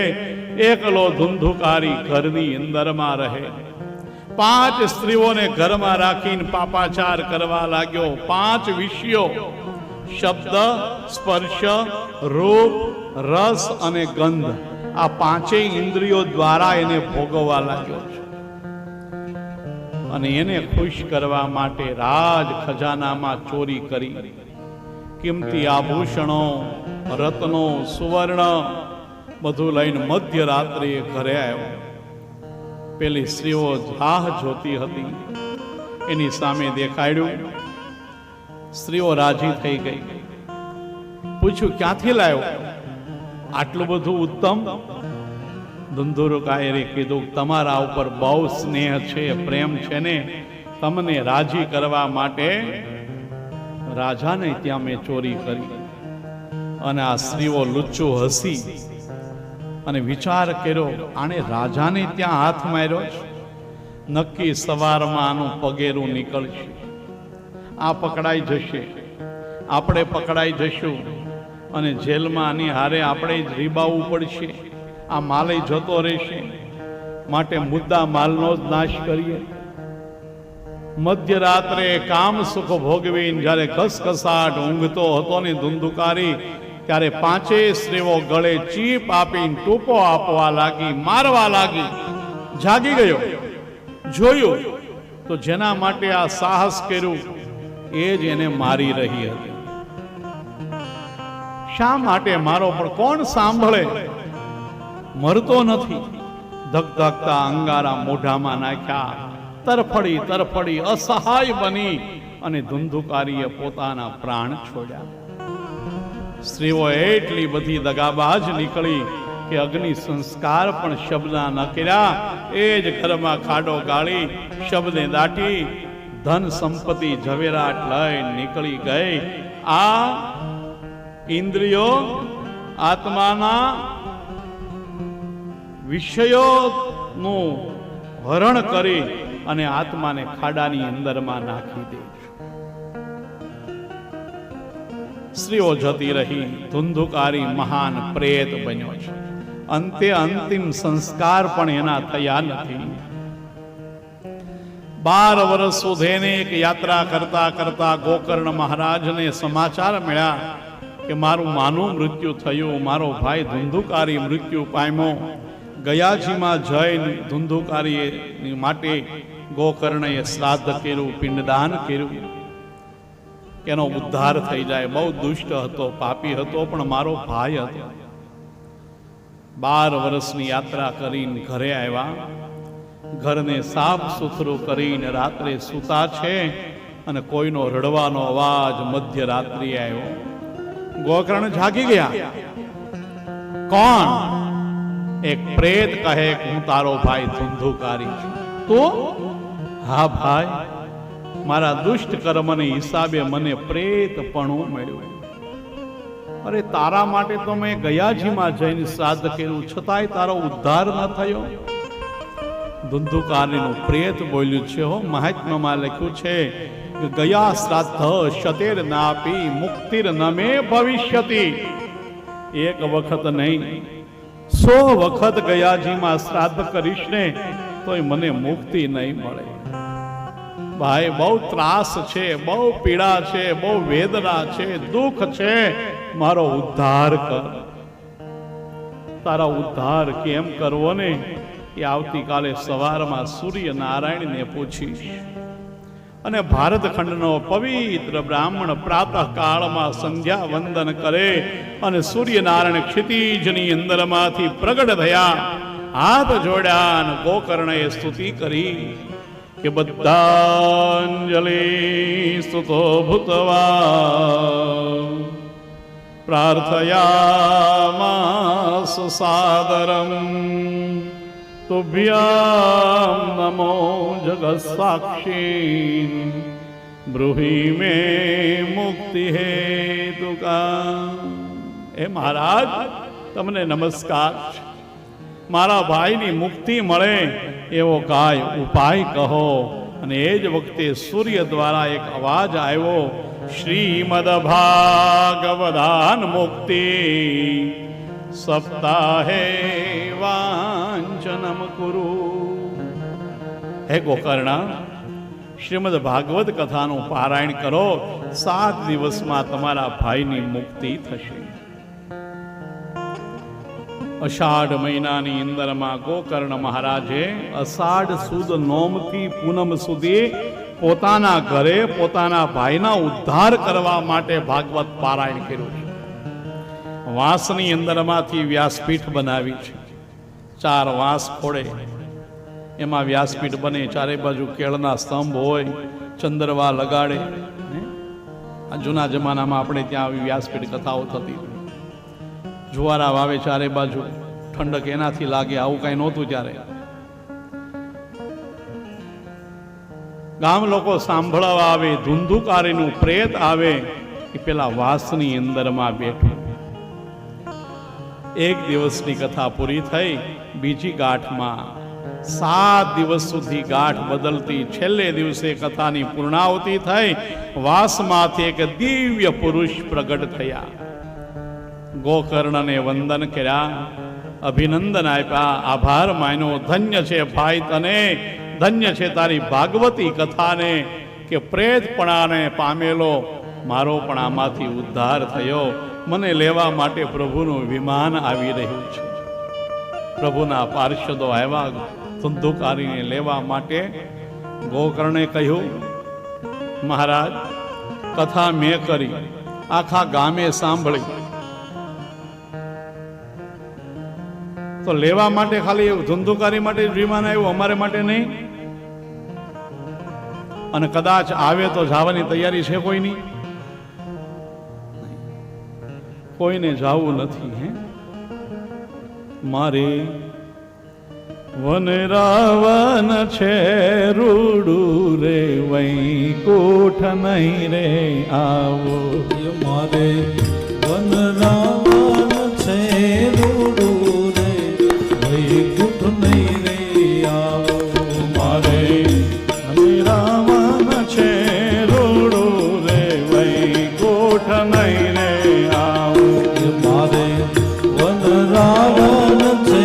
એકલો ધુંધુકારી ઘરની અંદરમાં રહે. 5 સ્ત્રીઓને ઘરમાં રાખીને પાપાચાર કરવા લાગ્યો. 5 વિષયો, શબ્દ, સ્પર્શ, રૂપ, રસ અને ગંધ, આ 5 ઇન્દ્રિયો દ્વારા એને ભોગવવા લાગ્યો છે. અને એને ખુશ કરવા માટે રાજ ખજાનામાં ચોરી કરી, કિંમતી આભૂષણો, રત્નો, સુવર્ણ બધું લઈને મધ્યરાત્રે ઘરે આવ્યો. પેલી સ્ત્રીઓ રાહ જોતી હતી, એની સામે દેખાડ્યું. સ્ત્રીઓ રાજી થઈ ગઈ. પૂછ્યું, ક્યાંથી લાવ્યો આટલું બધું ઉત્તમ? ધુંધુકાએ કીધું, તમારા ઉપર બહુ સ્નેહ છે, પ્રેમ છે ને, તમને રાજી કરવા માટે રાજાને ત્યાં મેં ચોરી કરી. અને આ સ્ત્રીઓ લુચ્ચું હસી અને વિચાર કર્યો, આણે રાજાને ત્યાં હાથ માર્યો છે, નક્કી સવારમાં આનું પગેરું નીકળશે, આ પકડાઈ જશે, આપણે પકડાઈ જશું, અને જેલમાં આની હારે આપણે જ રીબાવવું પડશે, આ માલે જતો રહેશે. માટે મુદ્દા માલનો જ નાશ કરીએ. મધ્યરાત્રે કામ સુખ ભોગવીને જ્યારે ઘસઘસાટ ઊંઘતો હતો ને ધુંધુકારી, ત્યારે 5 સ્ત્રીઓ ગળે ચીપ આપીને ટૂંપો આપવા લાગી, મારવા લાગી. જાગી ગયો, જોયું તો જેના માટે આ સાહસ કર્યું એ જ એને મારી રહી હતી. શા માટે મારો? પણ કોણ સાંભળે? મરતો નથી. ધગધગતા અંગારા મોઢામાં નાખ્યા, તરફડી તરફડી અસહાય બની અને ધુંધુકારીએ પોતાના પ્રાણ છોડ્યા. સ્ત્રીઓ એટલી બધી દગાબાજ નીકળી કે અગ્નિ સંસ્કાર પણ શબના ન કર્યા. એ જ ઘરમાં ખાડો ગાળી, શબને દાટી, ધન સંપત્તિ ઝવેરાટ લઈ નીકળી ગઈ. આ ઇન્દ્રિયો આત્માના વિષયોનું હરણ કરી અને આત્માને ખાડાની અંદરમાં નાખી દે. સ્ત્રીઓ જતી રહી. ધુંધુકારી મહાન પ્રેત બન્યો છે. અંતે અંતિમ સંસ્કાર પણ એના થયા નથી. 12 વર્ષ સુધી એક યાત્રા કરતા કરતા ગોકર્ણ મહારાજને સમાચાર મળ્યા કે મારું માનું મૃત્યુ થયું, મારો ભાઈ ધુંધુકારી મૃત્યુ પામ્યો. ગયાજીમાં જઈને ધુંધુકારી માટે ગોકર્ણએ શ્રાદ્ધ કર્યું, પિંડદાન કર્યું, એનો ઉદ્ધાર થઈ જાય. બહુ દુષ્ટ હતો, પાપી હતો, પણ મારો ભાઈ હતો. 12 વર્ષની યાત્રા કરીને ઘરે આવ્યા. ઘરને સાફ સુથરું કરીને રાત્રે સૂતા છે અને કોઈનો રડવાનો અવાજ મધ્યરાત્રિ આવ્યો. ગોકર્ણ જાગી ગયા. કોણ? એક પ્રેત કહે કે હું તારો ભાઈ ધુંધુકારી છું. તો હા ભાઈ, મારા દુષ્ટ કર્મને હિસાબે મને પ્રેતપણું મળ્યું. અરે તારા માટે તો મેં ગયાજીમાં જઈને શ્રાદ્ધ કર્યું, છતાંય તારો ઉદ્ધાર ન થયો. ધુંધુકારીનું પ્રેત બોલ્યું છે. હો, મહાત્મ્યમાં લખ્યું છે કે ગયા શ્રાદ્ધ શતેર નાપી મુક્તિર નમે ભવિષ્યતિ. એક વખત નહીં, 100 વખત ગયાજીમાં શ્રાદ્ધ કરીશ ને તોય મને મુક્તિ નહીં મળે. ભાઈ બહુ ત્રાસ છે, બહુ પીડા છે, બહુ વેદના છે, દુઃખ છે, મારો ઉદ્ધાર કર. તારા ઉદ્ધાર કેમ કરવો ને એ આવતીકાલે સવારમાં સૂર્યનારાયણને પૂછીશ. અને ભારતખંડનો પવિત્ર બ્રાહ્મણ પ્રાતઃ કાળમાં સંધ્યા વંદન કરે અને સૂર્યનારાયણ ક્ષિતિજની અંદરમાંથી પ્રગટ થયા, હાથ જોડ્યા અને ગોકર્ણએ સ્તુતિ કરી કે બદ્ધાંજલિ સ્તુતો ભૂતવા પ્રાર્થયામાસ સાદરમ તુભ્યામ નમો જગત સાક્ષી બ્રૂહી મે મુક્તિ હેતુકા. એ મહારાજ તમને નમસ્કાર છે. મારા ભાઈની મુક્તિ મળે એવો કાય ઉપાય કહો. અને એ જ વખતે સૂર્ય દ્વારા એક અવાજ આવ્યો, શ્રીમદ ભાગવદાન મુક્તિ સપ્તાહે વાંચનમ કુરુ. હે ગોકર્ણા, શ્રીમદ ભાગવત કથાનું પારાયણ કરો, 7 દિવસમાં તમારા ભાઈની મુક્તિ થશે. અષાઢ મહિનાની અંદરમાં ગોકર્ણ મહારાજે અષાઢ સુદ નોમથી પૂનમ સુધી પોતાના ઘરે પોતાના ભાઈના ઉદ્ધાર કરવા માટે ભાગવત પારાયણ કર્યું છે. વાંસની અંદરમાંથી વ્યાસપીઠ બનાવી છે. 4 વાંસ ખોડે એમાં વ્યાસપીઠ બને, ચારે બાજુ કેળના સ્તંભ હોય, ચંદ્રવા લગાડે. આ જૂના જમાનામાં આપણે ત્યાં આવી વ્યાસપીઠ કથાઓ થતી. જુવારા વાવે ચારે બાજુ, ઠંડક એનાથી લાગે, આવું કઈ નહોતું ત્યારે. ગામ લોકો સાંભળવા આવે, ધુંધુકારીનું પ્રેત આવે એ પેલા વાસની અંદરમાં બેઠું. એક દિવસની કથા પૂરી થઈ, બીજી ગાંઠમાં 7 દિવસ સુધી ગાંઠ બદલતી. છેલ્લે દિવસે કથાની પૂર્ણાહુતિ થઈ, વાસમાંથી એક દિવ્ય પુરુષ પ્રગટ થયા. ગોકર્ણને વંદન કર્યા, અભિનંદન આપ્યા, આભાર માન્યો. ધન્ય છે ભાઈ તને, ધન્ય છે તારી ભાગવતી કથાને કે પ્રેતપણાને પામેલો મારો પણ આમાંથી ઉદ્ધાર થયો. મને લેવા માટે પ્રભુનું વિમાન આવી રહ્યું છે. પ્રભુના પાર્ષદો આવ્યા ધુંધુકારીને લેવા માટે. ગોકર્ણે કહ્યું, મહારાજ કથા મેં કરી, આખા ગામે સાંભળી, તો લેવા માટે ખાલી ધુંધુકારી માટે જ વિમાન આવ્યું, અમારે માટે નહીં. અને કદાચ આવે તો જવાની તૈયારી છે કોઈની? કોઈને જવું નથી. હે મારે વન રાવન છે રૂડું રે, વૈકુંઠ નહીં રે આવો. મારે વન રાવન છે રૂડું રે, વૈકુંઠ નહીં રે આવો. મારે વન રાવન છે રૂડું રે, વૈકુંઠ નહીં રે આવો. મારે વન રાવન છે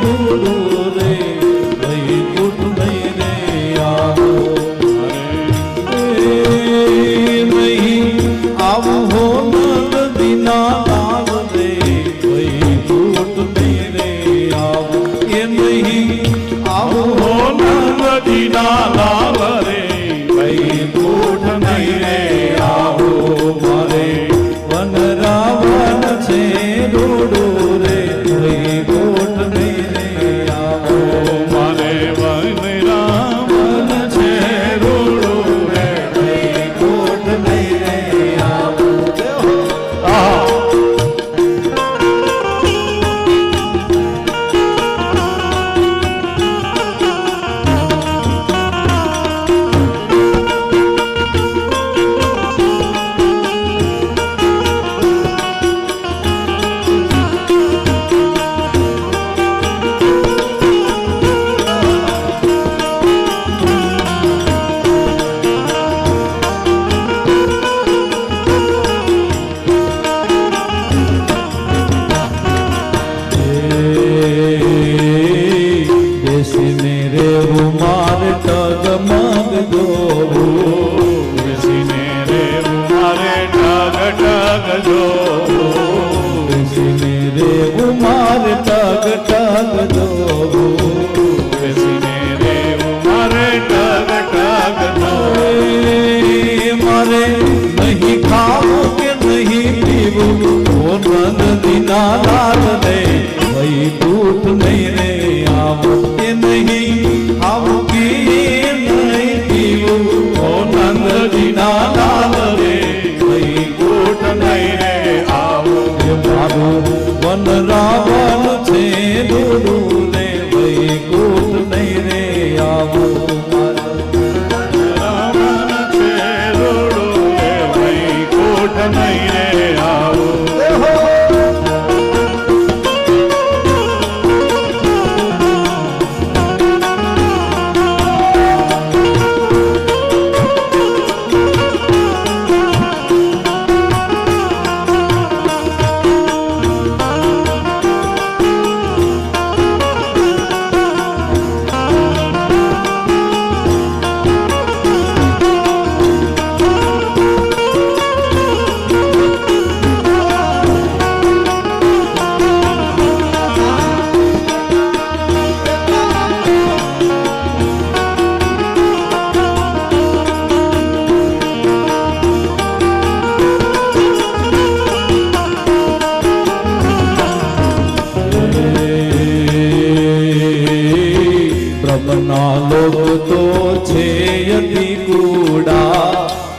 રૂડું રે, વૈકુંઠ નહીં રે આવો. નહીં આવું હો નંદ દીના ટગ જોવું બેસીને રેવું મારે ટગ ટગ જોવું. મારે નહીં ખાવું કે નહીં પીવું ઓ નંદ દીના લાલ રે વૈકુંઠ નહીં રે આવું કે નહીં આવું કે નહીં પીવું ઓ નંદ દીના લાલ રે વૈકુંઠ નહીં રે આવું. મારું વન રાવણ છે દૂરું રે વૈકુંઠ નહીં રે આવું રાવણ છે રૂડું રે વૈકુંઠ નહીં રે આવું. બ્રહ્મના લોક તો છે અતિ કુડા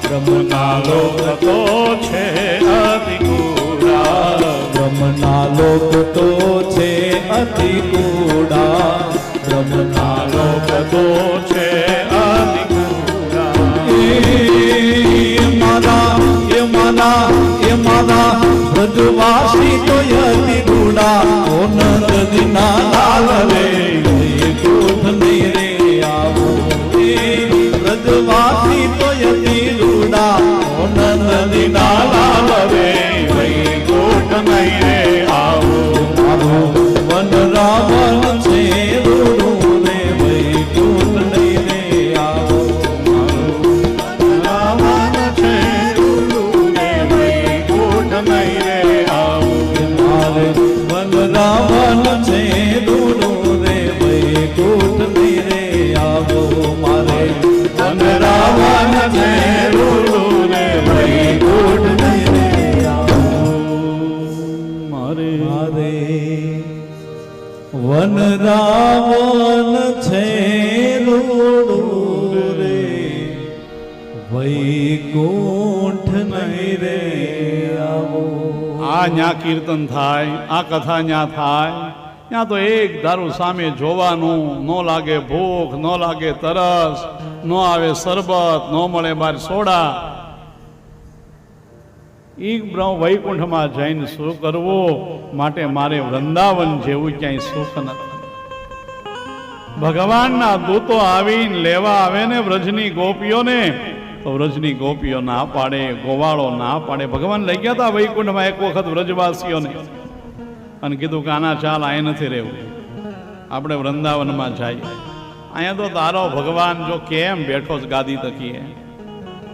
બ્રહ્મના લોક તો છે અતિ કુડા. બ્રહ્મના લોક તો છે અતિ કુડા બ્રહ્મના લોક તો છે અતિ કુડા. એ મારા વ્રજવાસી તો અતિ કુડા ઓ નંદ દીના લાલ રે વૈકુંઠ નહીં રે આવું વ્રજવાસી તો અતિ કુડા ઓ નંદ દીના લાલ રે વૈકુંઠ નહીં રે આવું. મારું વન રાવણ છે રૂડું રે વૈકુંઠ નહીં રે આવું રાવણ છે રૂડું રે વૈકુંઠ નહીં રે આવું. મારે વન રાવણ છે રૂડું રે વૈકુંઠ નહીં રે આવો મારે વન રાવણ છે રૂડું રે વૈકુંઠ નહીં રે આવું. મારે મારે વન રાવણ છે રૂડું રે વૈકુંઠ નહીં રે આવો આ ન્યા કીર્તન થાય, આ કથા ન્યા થાય, ત્યાં તો એક ધારું સામે જોવાનું, ન લાગે ભૂખ, ન લાગે તરસ, ન આવે શરબત, ન મળે બાર સોડા. ઈ વૈકુંઠમાં જઈને શું કરવું? માટે મારે વૃંદાવન જેવું ક્યાંય સુખ નથી. ભગવાનના દૂતો આવીને લેવા આવે ને વ્રજની ગોપીઓને, તો વ્રજની ગોપીઓ ના પાડે, ગોવાળો ના પાડે. ભગવાન લઈ ગયા હતા વૈકુંઠમાં એક વખત વ્રજવાસીઓને અને કીધું કે આના ચાલ અહીં નથી રહેવું, આપણે વૃંદાવનમાં જઈએ. અહીંયા તો તારો ભગવાન જો કેમ બેઠો જ ગાદી તકીએ,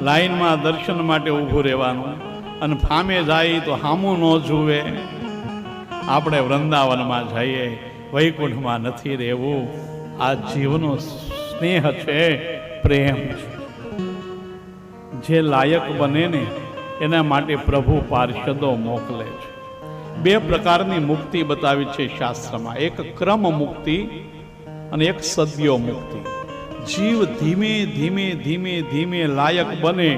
લાઈનમાં દર્શન માટે ઊભું રહેવાનું અને ફામે જાય તો હામું ન જુએ. આપણે વૃંદાવનમાં જઈએ, વૈકુંઠમાં નથી રહેવું. આ જીવનો સ્નેહ છે, પ્રેમ છે. જે લાયક બને ને એના માટે પ્રભુ પાર્ષદો મોકલે છે. બે પ્રકારની મુક્તિ બતાવી છે શાસ્ત્રમાં, એક ક્રમ મુક્તિ અને એક સદ્યો મુક્તિ. જીવ ધીમે ધીમે ધીમે ધીમે લાયક બને,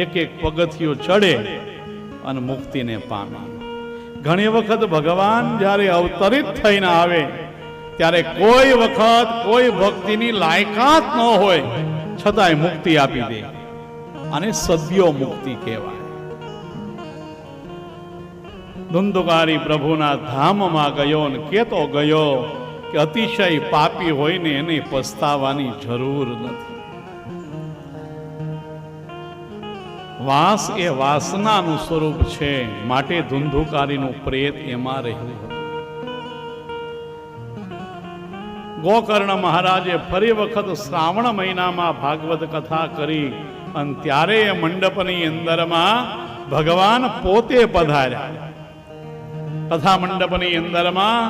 એક એક પગથિયો ચડે અને મુક્તિને પામે. ઘણી વખત ભગવાન જ્યારે અવતરિત થઈને આવે ત્યારે કોઈ વખત કોઈ ભક્તિની લાયકાત ન હોય છતાંય મુક્તિ આપી દે, અને સદ્યો મુક્તિ કહેવાય. ધુંધુકારી પ્રભુના ધામમાં ગયો ને કેતો ગયો કે અતિશય પાપી હોય ને એને પસ્તાવાની જરૂર નથી. વાસ એ વાસનાનું સ્વરૂપ છે, માટે ધુંધુકારીનું પ્રેત એમાં રહ્યું હતું. ગોકર્ણ મહારાજે ફરી વખત શ્રાવણ મહિનામાં ભાગવત કથા કરી અને ત્યારે એ મંડપની અંદરમાં ભગવાન પોતે પધાર્યા. કથા મંડપની અંદરમાં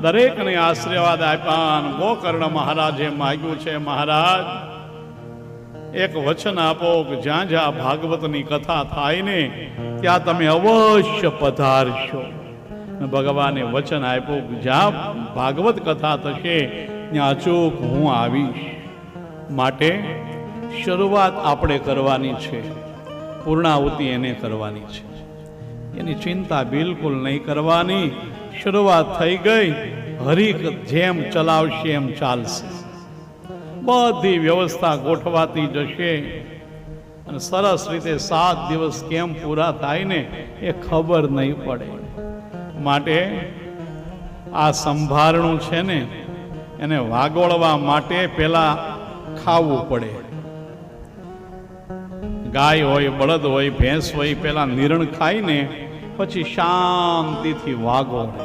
દરેકને આશીર્વાદ આપ્યા. ગોકર્ણ મહારાજે માગ્યું છે, મહારાજ એક વચન આપો કે જ્યાં જ્યાં ભાગવતની કથા થાય ને ત્યાં તમે અવશ્ય પધારશો. ભગવાને વચન આપ્યું કે જ્યાં ભાગવત કથા થશે ત્યાં અચૂક હું આવીશ. માટે શરૂઆત આપણે કરવાની છે, પૂર્ણાહુતિ એને કરવાની છે. એની ચિંતા બિલકુલ નહીં કરવાની. શરૂઆત થઈ ગઈ, હરિક જેમ ચલાવશે એમ ચાલશે. બધી વ્યવસ્થા ગોઠવાતી જશે અને સરસ રીતે 7 દિવસ કેમ પૂરા થાય ને એ ખબર નહીં પડે. માટે આ સંભારણું છે ને એને વાગોળવા માટે પેલા ખાવું પડે. ગાય હોય, બળદ હોય, ભેંસ હોય, પેલા નિરણ ખાય ને પછી શાંતિથી વાગોળે.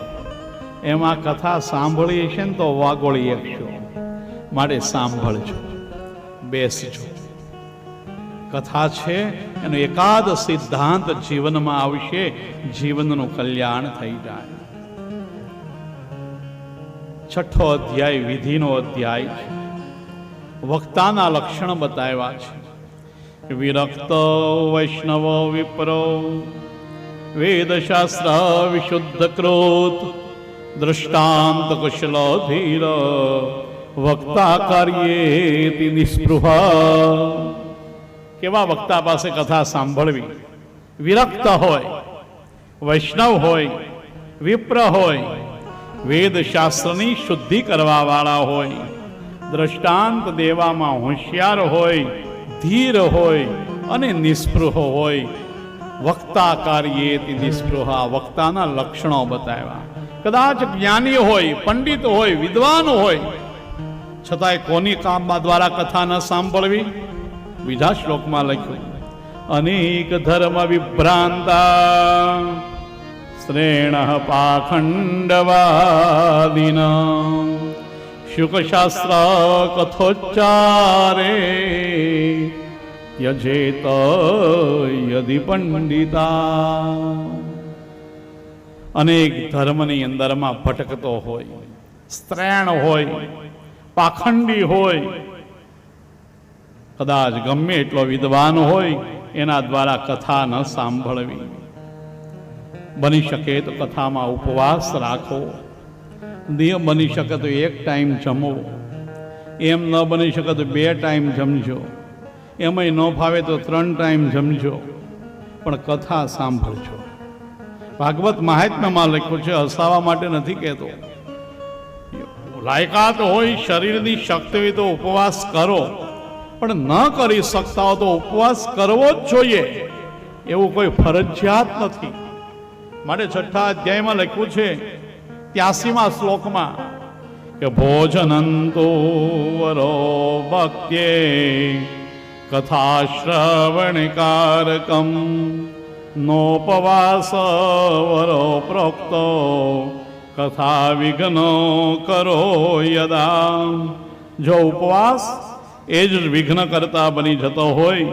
એમાં કથા સાંભળીએ છે ને તો વાગોળી શકશો. માટે સાંભળજો, બેસજો. કથા છે એનો એકાદ સિદ્ધાંત જીવનમાં આવશે, જીવનનું કલ્યાણ થઈ જાય. 6થો અધ્યાય વિધિનો અધ્યાય છે. વક્તાના લક્ષણ બતાવ્યા છે. વિરક્ત વૈષ્ણવ વિપ્રો વેદશાસ્ત્ર વિશુદ્ધ કૃત દૃષ્ટાંત કુશલ ધીર વક્તા કાર્યેતિ નિસ્પૃહા. કેવા વક્તા પાસે કથા સાંભળવી? વિરક્ત હોય, વૈષ્ણવ હોય, વિપ્ર હોય, વેદશાસ્ત્રની શુદ્ધિ કરવા વાળા હોય, દ્રષ્ટાંત દેવામાં હોશિયાર હોય, ધીર હોય અને નિસ્પૃહ હોય. વક્તા કાર્યેતિ નિસ્પૃહા. વક્તાના લક્ષણો બતાવ્યા. કદાચ જ્ઞાની હોય, પંડિત હોય, વિદ્વાન હોય, છતાંય કોની કામમાં દ્વારા કથા ન સાંભળવી? બીજા શ્લોકમાં લખ્યું, અનેક ધર્મ વિભ્રાંતા શ્રેણ પાખંડવાદિન શુકશાસ્ત્ર કથોચ્ચારે યજેત યદિ પંડિતા. અનેક ધર્મની અંદરમાં ભટકતો હોય, સ્ત્રેણ હોય, પાખંડી હોય, કદાચ ગમે એટલો વિદ્વાન હોય, એના દ્વારા કથા ન સાંભળવી. બની શકે તો કથામાં ઉપવાસ રાખો. બની શકે તો 1 ટાઈમ જમો. એમ ન બની શકે તો 2 ટાઈમ જમજો. એમાંય ન ફાવે તો 3 ટાઈમ જમજો, પણ કથા સાંભળજો. ભાગવત મહાત્મ્યમાં લખ્યું છે, હસાવા માટે નથી કહેતો. લાયકાત હોય, શરીરની શક્તિ હોય તો ઉપવાસ કરો, પણ ન કરી શકતા હો તો ઉપવાસ કરવો જ જોઈએ. એવું કોઈ ફરજિયાત નથી. માટે 6થા અધ્યાયમાં લખ્યું છે 83મા શ્લોકમાં કે ભોજનંતો વરો ભક્ત્યે કથા શ્રવણકારકમ નોપવાસ વરો પ્રોક્તો કથા વિઘ્નો કરો યદા. જો ઉપવાસ એ જ વિઘ્ન કરતા બની જતો હોય,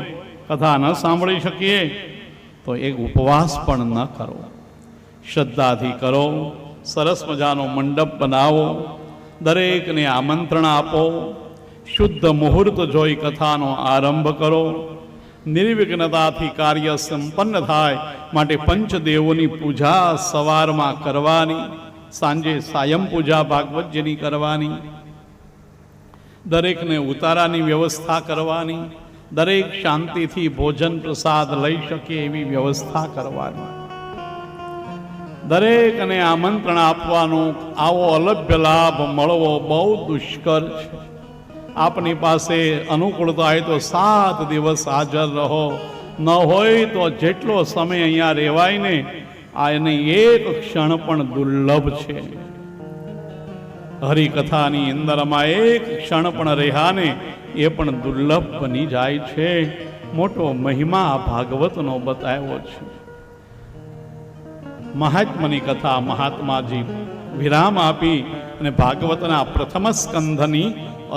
કથા ન સાંભળી શકીએ તો એક ઉપવાસ પણ ન કરો. શ્રદ્ધાથી કરો. સરસ મજાનો મંડપ બનાવો, દરેકને આમંત્રણ આપો. શુદ્ધ મુહૂર્ત જોઈ કથાનો આરંભ કરો. નિર્વિઘ્નતાથી કાર્ય સંપન્ન થાય માટે પંચદેવોની પૂજા સવારમાં કરવાની, સાંજે સાયં પૂજા ભાગવતજીની કરવાની. દરેકને ઉતારાની વ્યવસ્થા કરવાની. દરેક શાંતિથી ભોજન પ્રસાદ લઈ શકે એવી વ્યવસ્થા કરવાની. દરેકને આમંત્રણ આપવાનું. આવો અલભ્ય લાભ મળવો બહુ દુષ્કર છે. આપની પાસે અનુકૂળતા હોય તો 7 દિવસ હાજર રહો, ન હોય તો જેટલો સમય અહીંયા રહેવાય ને આ એની એક ક્ષણ પણ દુર્લભ છે. હરિકથાની અંદરમાં એક ક્ષણ પણ રહ્યા ને એ પણ દુર્લભ બની જાય છે. મોટો મહિમા ભાગવતનો બતાવ્યો છે. મહાત્માની કથા મહાત્માજી વિરામ આપી અને ભાગવતના પ્રથમ સ્કંધની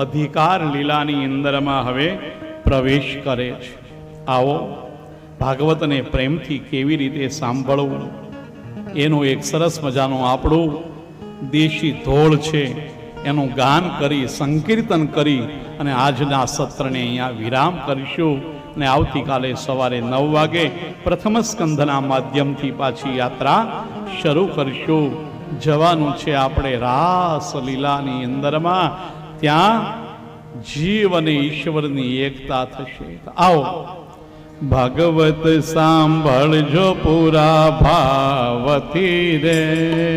અધિકાર લીલાની અંદરમાં હવે પ્રવેશ કરે છે. આવો ભાગવતને પ્રેમથી કેવી રીતે સાંભળવું એનું એક સરસ મજાનું આપણું દેશી ધોળ છે એનું ગાન કરી સંકીર્તન કરી અને આજના સત્રને અહીંયા વિરામ કરીશું અને આવતીકાલે સવારે 9 વાગે પ્રથમ સ્કંધના માધ્યમથી પાછી યાત્રા શરૂ કરીશું. જવાનું છે આપણે રાસલીલાની અંદરમાં, ત્યાં જીવ અને ઈશ્વરની એકતા થશે. આવો ભાગવત સાંભળજો પૂરા ભાવથી રે,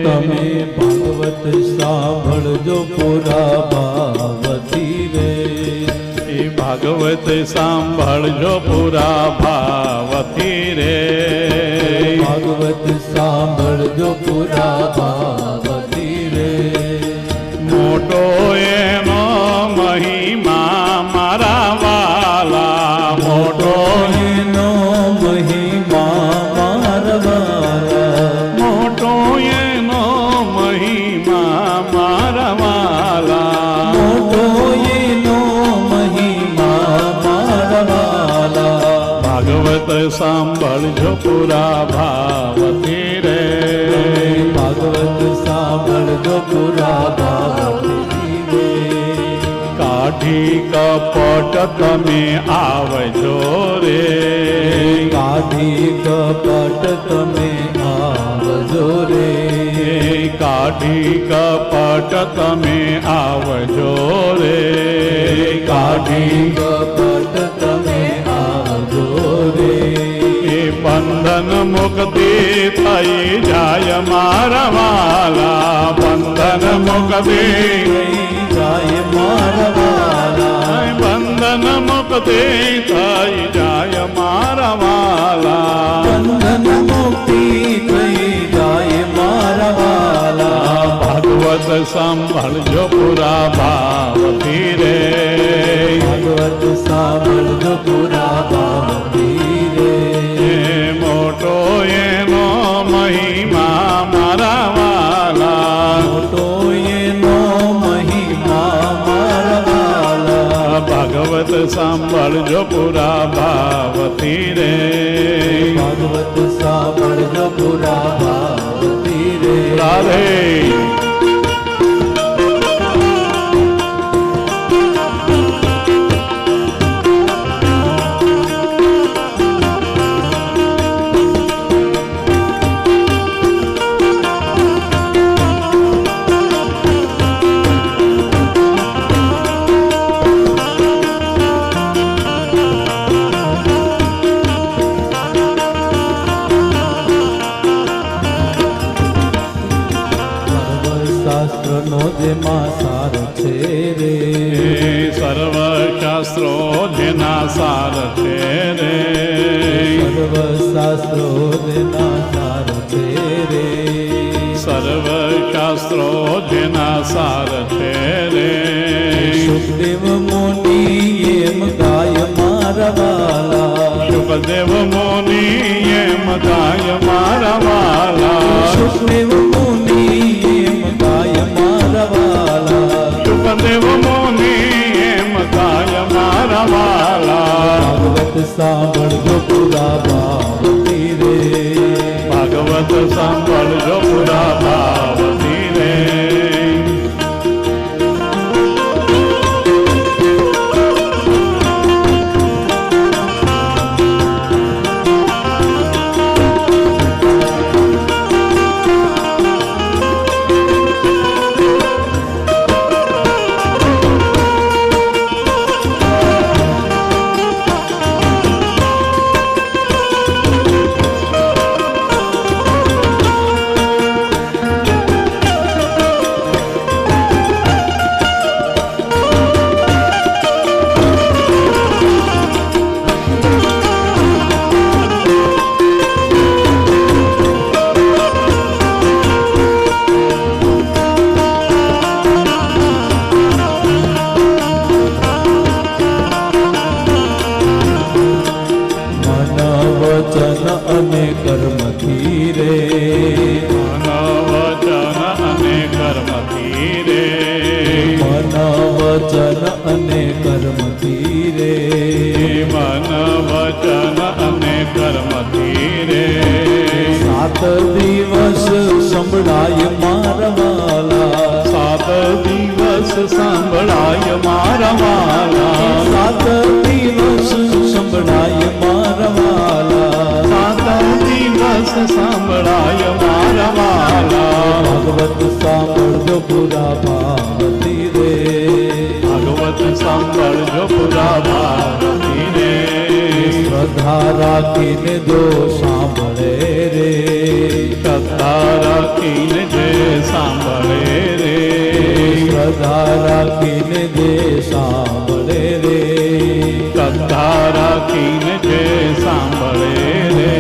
તમે ભાગવત સાંભળજો પૂરા ભાવથી રે, એ ભાગવત સાંભળજો પૂરા ભાવથી રે, ભાગવત સાંભળજો પૂરા ભાવથી રે. મોટો એનો મહિમા મારા વાલા, મોટો એનો મહિમા મારવાલા, મોટો એનો મહિમા મારા વાલા, મોટો એનો મહિમા મારવાલા. ભાગવત સાંભળજો પૂરા ભાવથી રે, ભાગવત સાંભળજો પૂરા ભાવથી રે. કાઢી કપટ તમે આવજો રે, કાઢી કપટ તમે આવજો રે, કાઢી કપટ તમે આવજો રે, કાઢી કાઢી કપટ તમે આવજો રે. એ બંધન મુક્તિ થઈ જાય મારા વાલા, બંધન મુક્તિ થઈ જાય મારવાલા, બંધન મુક્તિ થઈ જાય મારા વાલા, બંધન મુક્તિ થઈ જાય મારવાલા. ભાગવત સાંભળજો પૂરા ભાવથી રે, ભાગવત સાંભળજો પૂરા ભાવથી રે. મોટો એનો મહિમા મારા વાલા, મોટો એનો મહિમા મારવાલા, ભાગવત સાંભળજો પૂરા ભાવથી રે, ભાગવત સાંભળજો પૂરા ભાવથી રે. રાધે. શાસ્ત્રનો જેમાં સાર છે રે, સર્વ શાસ્ત્રો જેના સાર છે રે, સર્વ શાસ્ત્રો જેના સાર છે રે, સર્વ શાસ્ત્રો જેના સાર છે રે, સુખદેવ મુનિ એમ ગાય મારવાલા, સુખદેવ મુનિ એમ ગાય મારા વાલા, સુખદેવ મુનિ એમ ગાય મારવાલા, સુખદેવ મુનિ એમ ગાય મારા વાલા, ભાગવત સાંભળજો પૂરા ભાવથી રે, ભાગવત સાંભળજો પૂરા ભાવથી રે, વચન અને કર્મથી રે, મન વચન અને કર્મથી રે, મન વચન અને કર્મથી રે, મન વચન અને કર્મથી રે, 7 દિવસ સંભળાય મારવાલા, દિવસ સાંભળાય મારા વાલા, 7 દિવસ સંભળાય મારા વાલા, 7 દિવસ સાંભળાય મારા વાલા. ભાગવત સાંભળજો પૂરા ભાવથી રે, ભાગવત સાંભળજો પુરા ભારતી રે, શ્રદ્ધા રાખીને જો સાંભળે રે, શ્રદ્ધા રાખીને જે સાંભળે રે, શ્રદ્ધા રાખીને જે સાંભળે રે, શ્રદ્ધા રાખીને જે સાંભળે રે,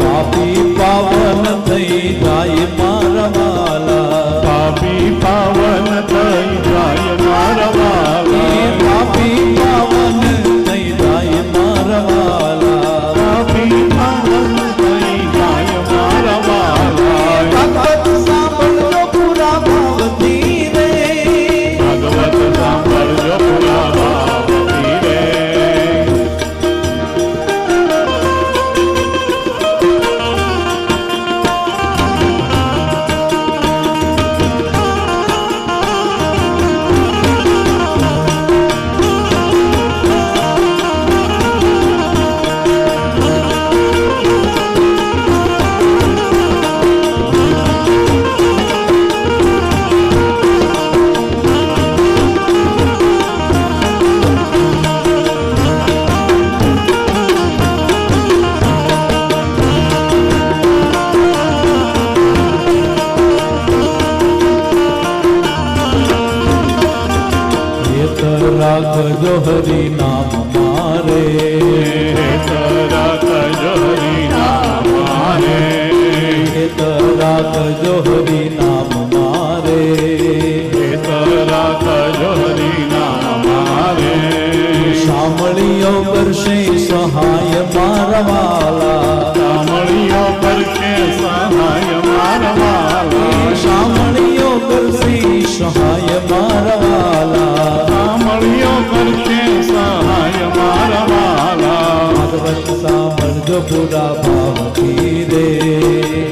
પાપી પાવન થઈ જાય મારા વાલા, પાપી પાવન થઈ જાય મારા વાલા, પાપી પાવન થઈ જાય મારા વાલા, પાપી પાવન થઈ જાય મારા વાલા. ભાગવત સાંભળજો પૂરા ભાવથી રે, ભાગવત સાંભળજો પુરા ભારતી રે, હેત રાખજો હરિ નામ મારે, હેત રાખજો હરિ નામ મારે, હેત રાખજો હરિ નામ મારે, હેત રાખજો હરિ નામ મારે, સાંભળીઓ કરશે સહાય મારા વાલા, સાંભળ્યો કરશે સહાય મારા વાલા, સાંભળીઓ કરશે સહાય મારા વાલા, સાંભળ્યો કરશે સહાય મારા વાલા. ભાગવત સાંભળજો પૂરા ભાવથી રે,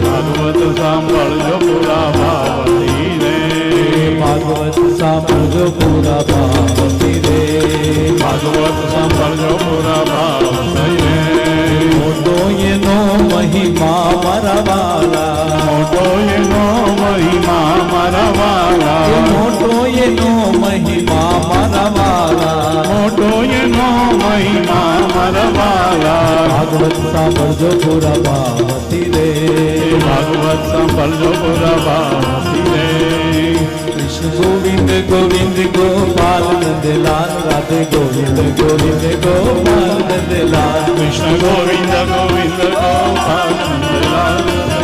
ભાગવત સાંભળજો પુરા ભારતી રે, ભાગવત સાંભળજો પૂરા ભાવથી રે, ભાગવત સાંભળજો પુરા ભારતી રે, મોટો એનો મહિમા મારા વાલા, મોટો એનો મહિમા મારા વાલા, મોટો એનો મહિમા મારા વાલા, મોટો એનો મહિમા મારા વાલા. ભાગવત સાંભળજો પૂરા ભાવથી રે, ભાગવત સાંભળજો પુરા ભારતી રે, કૃષ્ણ ગોવિંદ ગોવિંદ ગોપાલ નંદલાલ, રાધે ગોવિંદ ગોવિંદ ગોપાલ નંદલાલ, કૃષ્ણ ગોવિંદ ગોવિંદ ગોપાલ નંદલાલ,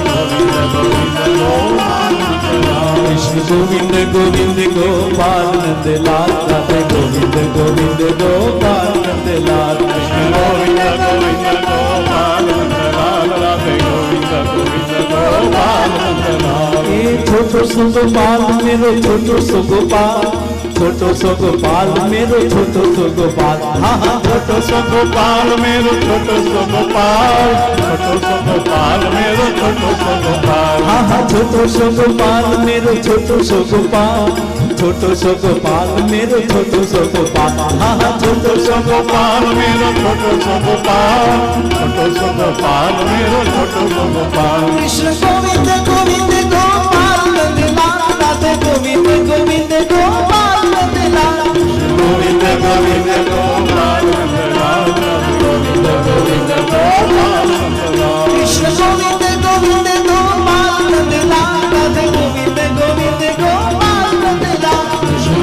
ગોવિંદ ગોવિંદ ગોપાલ નંદલાલ, કૃષ્ણ ગોવિંદ ગોવિંદ ગોપાલ નંદલાલ, રાધે ગોવિંદ ગોવિંદ ગોપાલ નંદલાલ, ગોવિંદ ગોવિંદ ગોપાલ નંદલાલ, રાધે ગોવિંદ ગોવિંદ ગોપાલ નંદલાલ. એ છોટો સો ગોપાલ મેરો છોટો સો ગોપાલ, છોટો સો ગોપાલ મેરો છોટો સો ગોપાલ, હા હા छोटो सो गोपाल मेरो छोटो सो गोपाल, छोटो सो गोपाल मेरो छोटो सो गोपाल, હા હા છોટો સો ગોપાલ મેરો છોટો સો ગોપાલ, છોટો સો ગોપાલ મેરો છોટો સો ગોપાલ, હા હા છોટો સો गोपाल मेरो छोटो सो गोपाल, छोटो सो गोपाल मेरो छोटो सो गोपाल. કૃષ્ણ ગોવિંદ ગોવિંદ ગોપાલ નંદલાલ, રાધે ગોવિંદ ગોવિંદ ગોપાલ નંદલાલ, गोविंद गोविंद गोपाल नंदलाल, गोविंद गोविंद गोपाल नंदलाल. કૃષ્ણ ગોવિંદ ગોવિંદ ગોપાલ નંદલાલ, રાધે ગોવિંદ ગોવિંદ ગોપાલ નંદલાલ,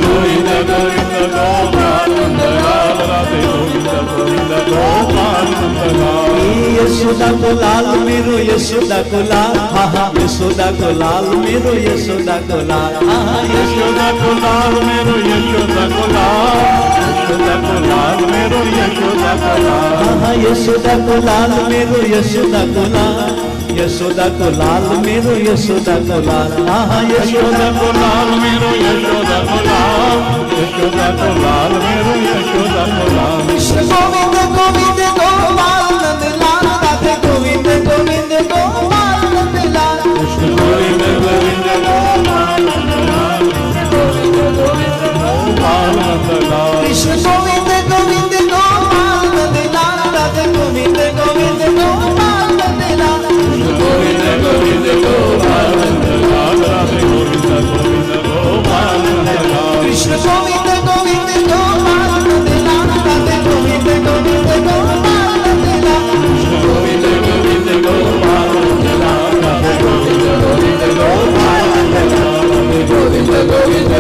गोविंद गोविंद गोपाल नंदलाल, राधे गोविंद गोविंद गोपाल नंदलाल. यशोदा को लाल मेरो यशोदा को लाल, हा हा यशोदा को लाल मेरो यशोदा को लाल, हा हा यशोदा को लाल मेरो यशोदा को लाल, यशोदा को लाल मेरो यशोदा को लाल, हा यशोदा को लाल मेरो यशोदा को लाल, यशोदा को लाल मेरो यशोदा को लाल, हा यशोदा को लाल मेरो यशोदा को लाल, यशोदा को लाल मेरो यशोदा को लाल. कृष्ण गोविंद गोविंद गोपाल नंदलाल, राधे गोविंद गोविंद गोपाल नंदलाल, कृष्ण गोविंद गोविंद गोपाल नंदलाल, गोविंद गोविंद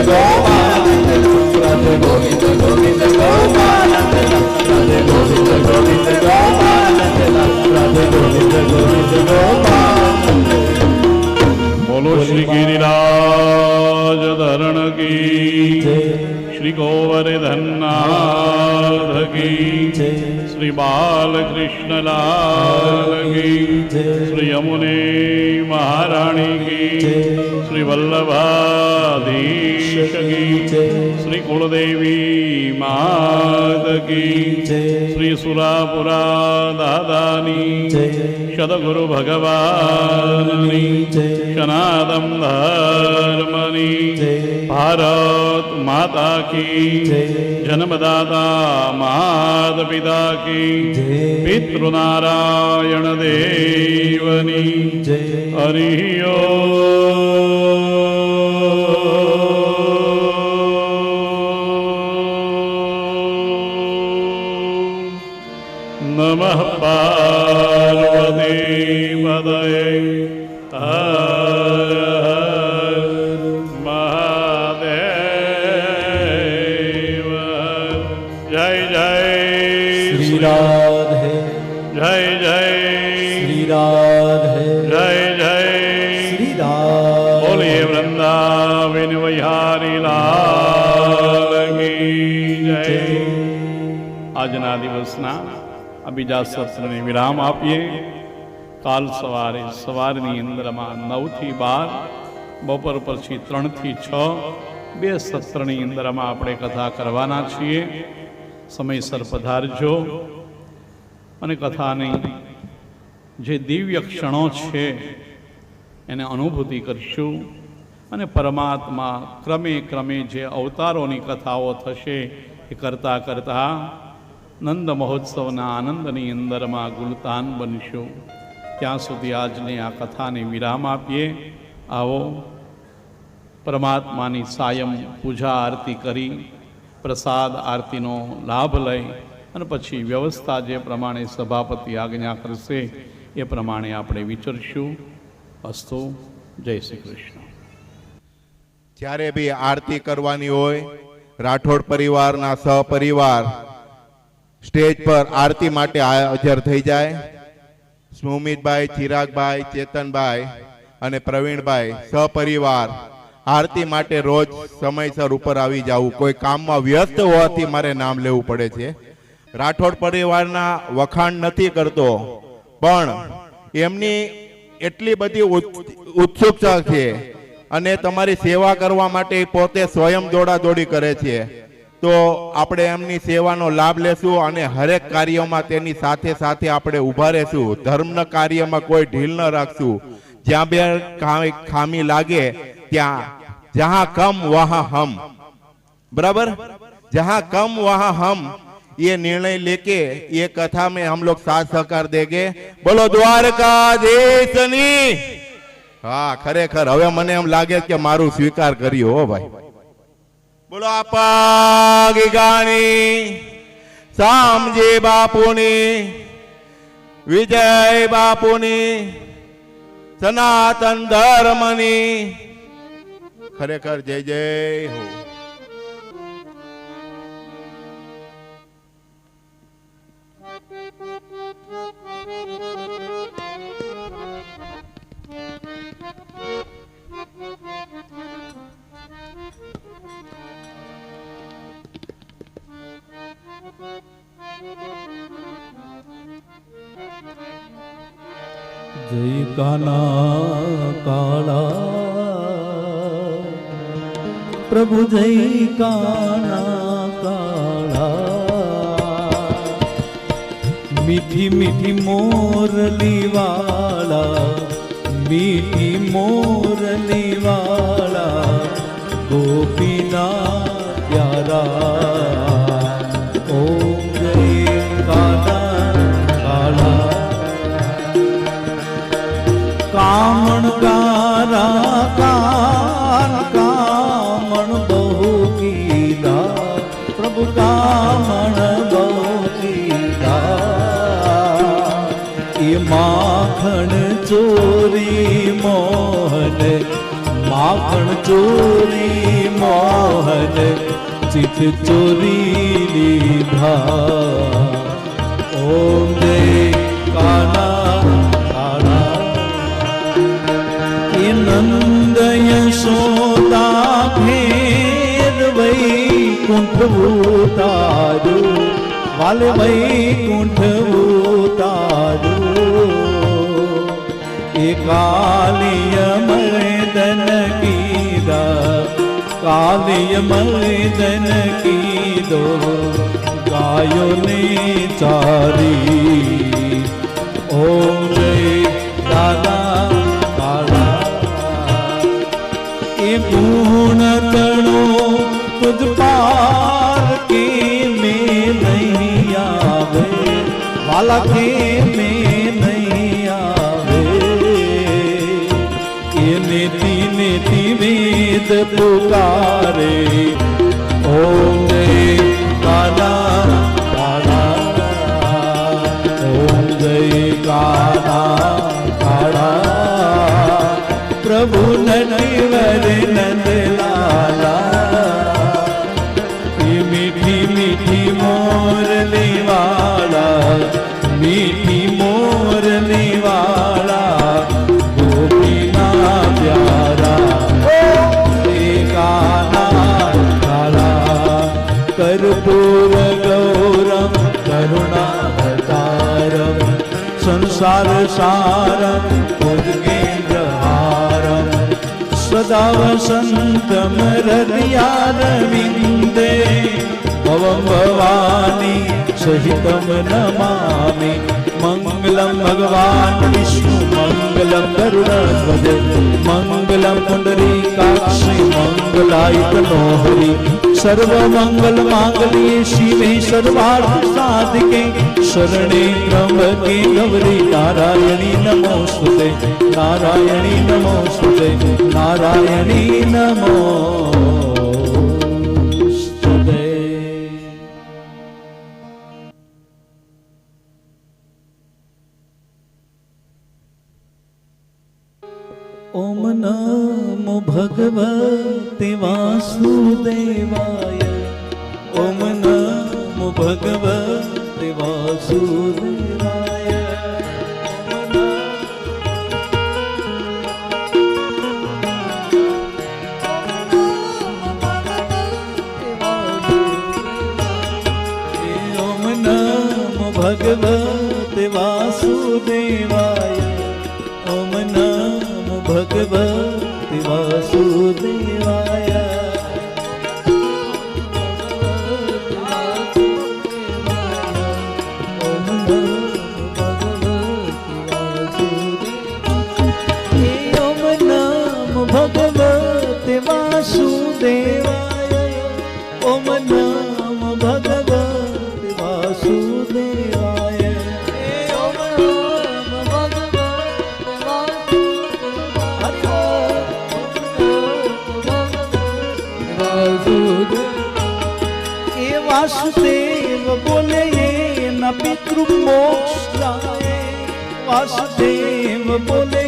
ગોપાલ રાધે ગોવિંદ ગોવિંદ ગોપાલ રાધે ગોવિંદ ગોવિંદ ગોપાલ રાધે ગોવિંદ ગોવિંદ ગોપાલ બોલો શ્રી ગિરિરાજ ધરણ કી શ્રી ગોવર્ધનનાથ કી શ્રી બાલકૃષ્ણલાલ કી શ્રી યમુને મહારાણી કી શ્રી વલ્લભાધીશ કી શ્રી કુળદેવી માત કી શ્રી સુરાપુરા દાદાની સદગુરુ ભગવાનની સનાતન ધર્મની ભારત માતા કી જન્મદાતા માત પિતા કી પિતૃનારાયણ દેવની હરિયો નમઃ પાર્વતી પદય હર હર મહાદેવ જય જય શ્રી રાધે જય જય શ્રી રાધે જય જય શ્રી રાધે બોલીએ વૃંદાવન વિહારી લાલ કી જય આજના દિવસના આ બીજા સત્રને વિરામ આપીએ. કાલ સવારની અંદરમાં 9 થી 12, બપોર પછી 3 થી 6 બે સત્રની અંદરમાં આપણે કથા કરવાના છીએ. સમયસર પધારજો અને કથાની જે દિવ્ય ક્ષણો છે એને અનુભૂતિ કરશું અને પરમાત્મા ક્રમે ક્રમે જે અવતારોની કથાઓ થશે એ કરતાં કરતાં નંદ મહોત્સવના આનંદની અંદરમાં ગુલતાન બનશું. ત્યાં સુધી આજની આ કથાને વિરામ આપીએ. આવો પરમાત્માની સાયમ પૂજા આરતી કરી પ્રસાદ આરતીનો લાભ લઈ અને પછી વ્યવસ્થા જે પ્રમાણે સભાપતિ આજ્ઞા કરશે એ પ્રમાણે આપણે વિચરશું. અસ્તુ. જય શ્રી કૃષ્ણ. જ્યારે બી આરતી કરવાની હોય, રાઠોડ પરિવારના સહપરિવાર સ્ટેજ પર આરતી માટે હાજર થઈ જાય. સ્મુમિતભાઈ, ચિરાગભાઈ, ચેતનભાઈ અને પ્રવીણભાઈ સહપરિવાર આરતી માટે રોજ સમયસર ઉપર આવી જવું. કોઈ કામમાં વ્યસ્ત હોવાથી મારે નામ લેવું પડે છે. રાઠોડ પરિવારના વખાણ નથી કરતો, પણ એમની એટલી બધી ઉત્સુકતા છે અને તમારી સેવા કરવા માટે પોતે સ્વયં દોડાદોડી કરે છે. તો આપણે એમની સેવાનો લાભ લેશું અને હરેક કાર્યમાં તેની સાથે સાથે આપણે ઊભા રહેશું. ધર્મના કાર્યમાં કોઈ ઢીલ ન રાખશું. જ્યાં બે ખામી લાગે ત્યાં જહાં કમ વહાં હમ, बराबर, जहां कम वहां हम ये निर्णय लेके ये कथा में हम लोग साथ सहकार देंगे. बोलो द्वारकाधीशनी. हाँ, खरेखर हवे मने एम लागे के मारू स्वीकार कर्यो हो भाई. बोलो अपागिगानी सामजी बापूनी, विजय बापूनी, सनातन धर्मनी खरेखर जय जय हो. जय काना काला प्रभु, जय काना काला. मीठी मीठी मोरली वाला, मीठी मोरली वाला, गोपीना प्यारा. ओम जय काना काला. कामण गारा कान कामण बहु कीधा, प्रभु कामण बहु कीधा. ये माखण चोरी मोहन, माखण માખણ ચોરી મોહન ચિત ચોરી લીધા ઓમ જય કાના કાના એ નંદ યશોદા ફેર વૈકુંઠ ઉતાર્યું વાલે વૈકુંઠ ઉતાર્યું એ કાલિય મર્દન કીધા કાલિય મર્દન કીધો ગાયો ને ચારી ઓમ જય દાદા કાળા એ પૂર્ણ તણો તુજ પાર કે મેં નહીં આવે વાલા કે મેં નહીં આવે એ નેતિ નેતિ વેદ પુકારે ઓમ જય કાના કાળા ઓમ જય કાના કાળા પ્રભુ નટવર નંદલાલા એ મીઠી મીઠી મોરલી વાળા મીઠી મોરલી વાળા ગોપીના પ્યારા એ કાના કાળા કર્પૂર ગૌરમ કરુણાવતારમ સંસાર સારમ ઉદ્ગેન્દ્રહારમ સદા વસંતમ હૃદયારવિંદે ભવમ ભવાની સહિતમ નમામિ મંગલમ ભગવાન વિષ્ણુ મંગલમ ગરુડધ્વજ મંગલમ પુંડરીકાક્ષી મંગલાયતનો હરિ સર્વમંગલ માંગલ્યે શિવે સર્વાર્થ સાધિકે શરણે ત્રંબકે ગૌરી નારાયણી નમોસ્તુતે નારાયણી નમોસ્તુતે નારાયણી નમોસ્તુતે ઓમ નમો ભગવતે વાસુદેવાય ઓમ નમો ભગવતે વાસુદેવાય ઓમ નમો ભગવતે વાસુદેવાય ઓમ નમો ભગવતે વાસુદેવાય ભગવતે વાસુદેવાય ઓમ નમો ભગવતે વાસુદેવાય ઓમ નમો ભગવતે વાસુદેવાય એ વાસુદેવ બોલે ન પિતૃ મોક્ષ જાય વાસુદેવ બોલે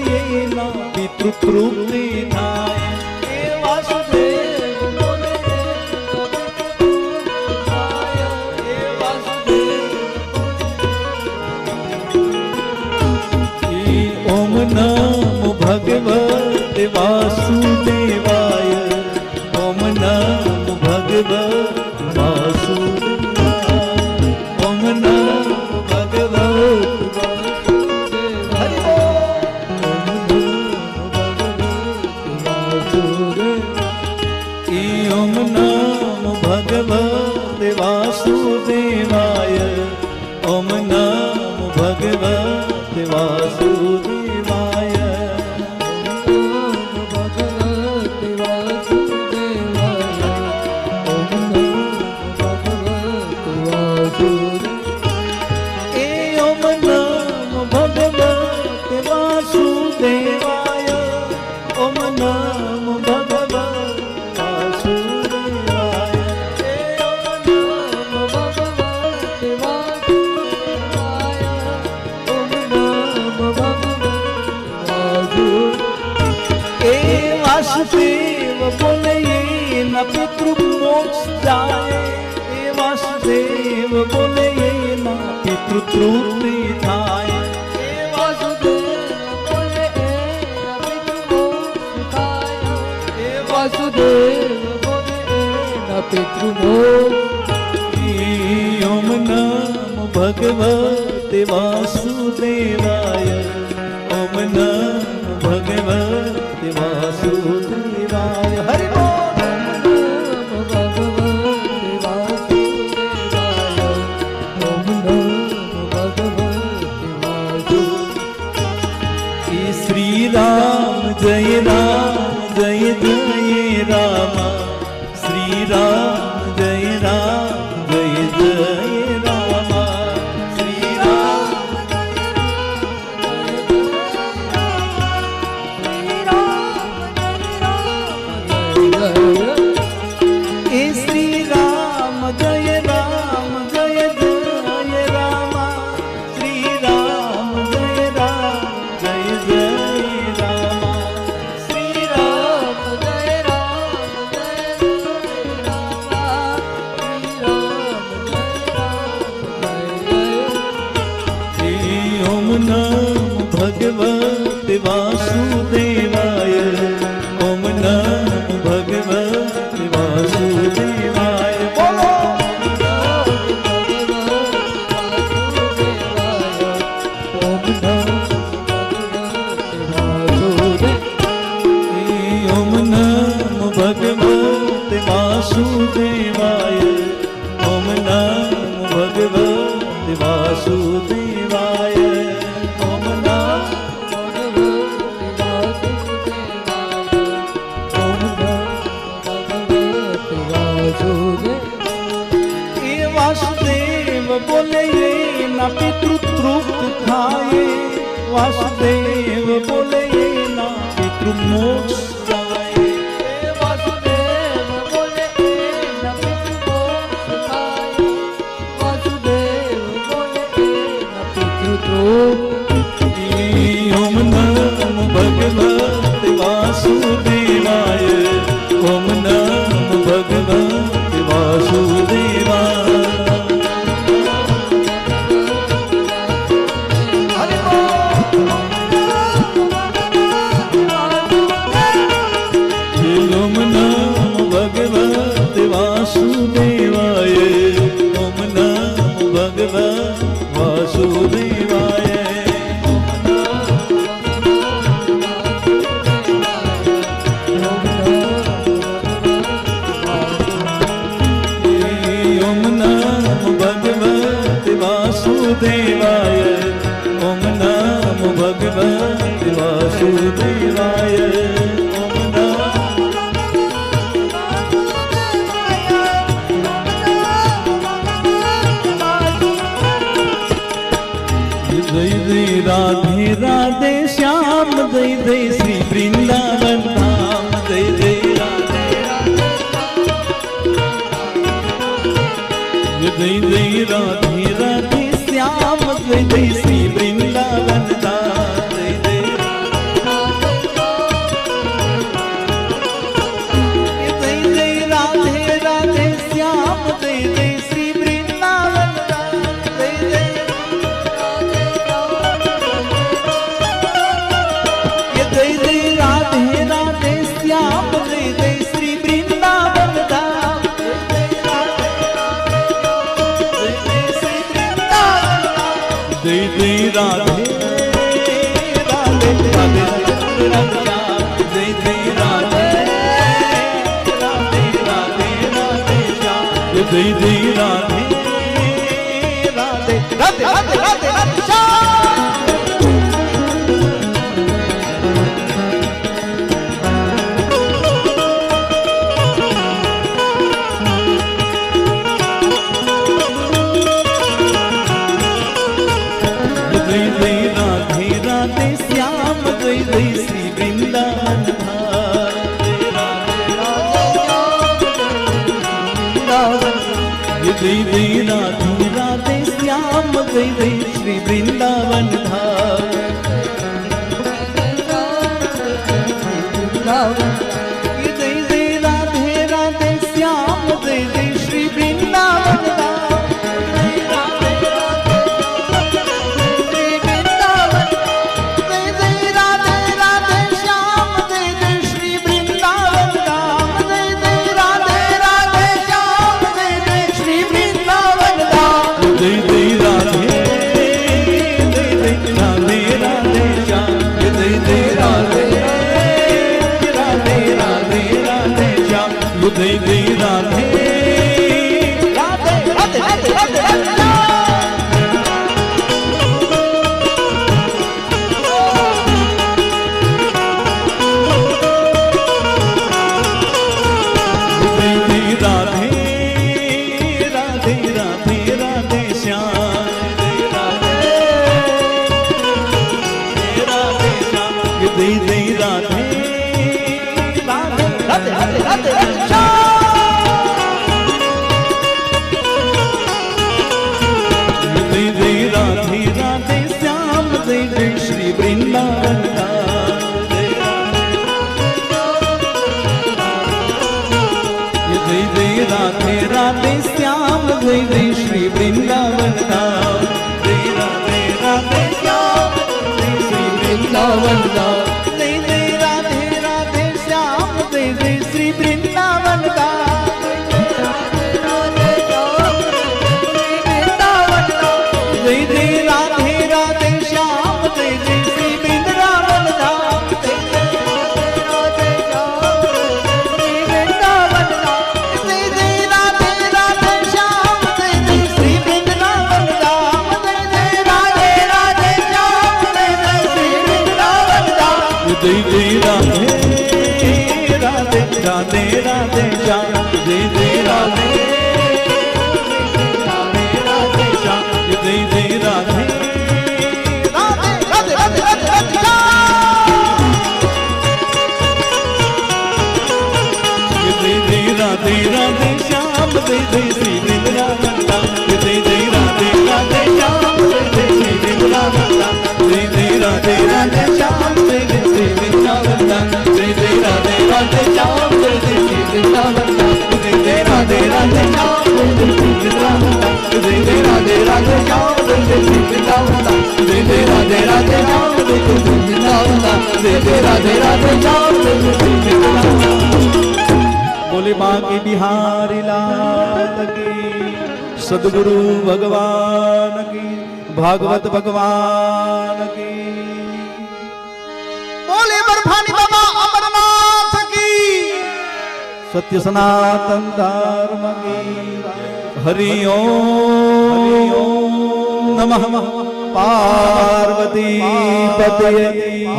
ન પિતૃ તૃપ્તિ થાય એ વાસુદેવ બોલે એ વાસુદેવ ઓમ નમો ભગવતે વાસુદેવાય ઓમ નમો ભગવતે વાસુદેવાય ઓમ નમો ભગવતે ઓમ નમો ભગવતે વાસુદેવાય ઓમ નમો ભગવતે વાસુદેવાય ભગવતે વાસુદેવાય ઓમ નમો ભગવતે વાસુદેવાય એ ઓમ નમો ભગવતે વાસુદેવાય ઓમ નમો ભગવતે વાસુદેવાય તૃપ્તિ થાય વાસુદેવ બોલે એના પિતૃ મોક્ષ થાય. વાસુદેવ બોલે એના પિતૃ મોક્ષ. ઓમ નમો ભગવતે વાસુદેવાય. ઓમ નમો ભગવતે વાસુદેવાય. હરિ બોલ. શ્રી રામ જય રામ જય જય રામ. શ્રી રામ જય રામ જય જય રામ. શ્રી રામ એ શ્રી રામ જય રામ જય જય રામ. શ્રી રામ જય રામ જય જય રામ. શ્રી રામ જય રામ જય રામ. ઓમ નમો ભગવતે વાસુદેવાય. ઓમ નમો ભગવતે વાસુદેવાય. બોલો. ઓમ નમો ભગવતે વાસુદેવાય. ઓમ નમો ભગવતે વાસુદેવાય. ઓમ નમો એ વાસુદેવ બોલે એના પિતૃ તૃપ્ત થાય. વાસુદેવ બોલે એના પિતૃ મોક્ષ જાય. વાસુદેવ બોલે એના પિતૃ મોક્ષ થાય. વાસુદેવ બોલે એના પિતૃ તૃપ્તિ. ઓમ નમો ભગવતે વાસુદેવાય. ઓમ નમો ભગવતે વાસુદેવાય. ઓમ નમો ભગવતે વાસુદેવાય. ઓમ નમો ભગવતે વાસુદેવાય. ઓમ નમો ભગવતે વાસુદેવાય. ઓમ નમો ભગવતે વાસુદેવાય. ઓમ નમો જય જય રાધે રાધે શ્યામ. જય જય શ્રી વૃંદાવન ધામ. જય જય રાધે જય જય રાધે રાધે શ્યામ. જય જય શ્રી વૃંદાવન ધામ. જય જય જય જય રાધે રાધે શ્યામ. જય જય શ્રી વૃંદાવન ધામ. જય જય જય જય રાધે રાધે શ્યામ. જય જય શ્રી વૃંદાવન ધામ. જય જય રાધે જય જય શ્રી વૃંદાવન ધામ. જય જય રાધે રાધે રાધે રાધે શ્યામ. જય જય રાધે રાધે રાધે રાધે શ્યામ. જય જય રાધે રાધે રાધે રાધે રાધે રાધે શ્યામ. જય જય રાધે રાધે શ્યામ. જય જય શ્રી વૃંદાવન ધામ. જય જય રાધે રાધે શ્યામ. જય જય શ્રી વૃંદાવન ધામ. જય જય રાધે રાધે શ્યામ. જય જય શ્રી વૃંદાવન ધામ. જય રાધે રાધે જય જય શ્રી વૃંદાવન ધામ જય રાધે રાધે શ્યામ જય શ્રી વૃંદાવન ધામ જય જય રાધે રાધે શ્યામ જય જય શ્રી વૃંદાવન ધામ જય જય રાધે રાધે શ્યામ જય જય શ્રી વૃંદાવન ધામ જય જય રાધે રાધે શ્યામ જય જય શ્રી વૃંદાવન ધામ જય જય રાધે રાધે શ્યામ જય જય શ્રી વૃંદાવન ધામ જય જય રાધે રાધે રાધે રાધે શ્યામ જય જય રાધે રાધે શ્યામ જય જય રાધે રાધે રાધે રાધે રાધે રાધે રાધે શ્યામ જય જય શ્રી વૃંદાવન ધામ જય જય રાધે રાધે શ્યામ જય જય શ્રી વૃંદાવન ધામ જય જય રાધે રાધે શ્યામ જય જય શ્રી વૃંદાવન ધામ જય જય રાધે રાધે શ્યામ જય જય શ્રી વૃંદાવન ધામ જય જય રાધે રાધે શ્યામ જય જય શ્રી વૃંદાવન ધામ જય જય રાધે રાધે શ્યામ જય જય શ્રી વૃંદાવન ધામ જય જય રાધે રાધે શ્યામ જય જય શ્રી વૃંદાવન ધામ જય જય રાધે રાધે શ્યામ જય જય શ્રી વૃંદાવન ધામ बोले बाकी बिहारी लाल की सदगुरु भगवान की भागवत भगवान की बोले बर्फानी बाबा अमरनाथ की सत्य सनातन धर्म की हरि ओम नमः पार्वती पते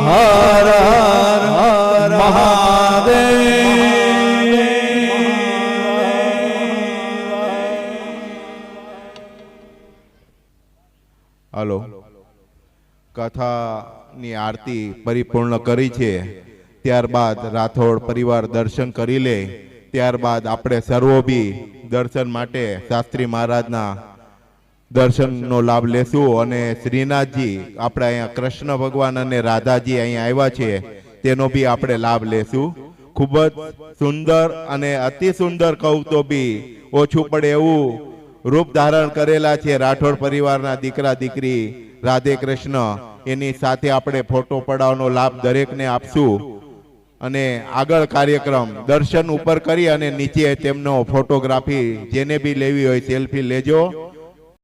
हर हर हर महादेव હલો કથાની આરતી પરિપૂર્ણ કરી છે ત્યારબાદ રાઠોડ પરિવાર દર્શન કરી લે ત્યારબાદ આપણે સર્વો બી દર્શન માટે શાસ્ત્રી મહારાજના દર્શનનો લાભ લેશું અને શ્રીનાથજી આપણે અહીંયા કૃષ્ણ ભગવાન અને રાધાજી અહીંયા આવ્યા છે તેનો બી આપણે લાભ લેશું ખૂબ જ સુંદર અને અતિ સુંદર કહું તો બી ઓછું પડે એવું રૂપ ધારણ કરેલા છે રાઠોડ પરિવારના દીકરા દીકરી રાધે કૃષ્ણ એની સાથે આપણે ફોટો પડાવવાનો લાભ દરેકને આપશું અને આગળ કાર્યક્રમ દર્શન ઉપર કરી અને નીચે તેમનો ફોટોગ્રાફી જેને બી લેવી હોય સેલ્ફી લેજો।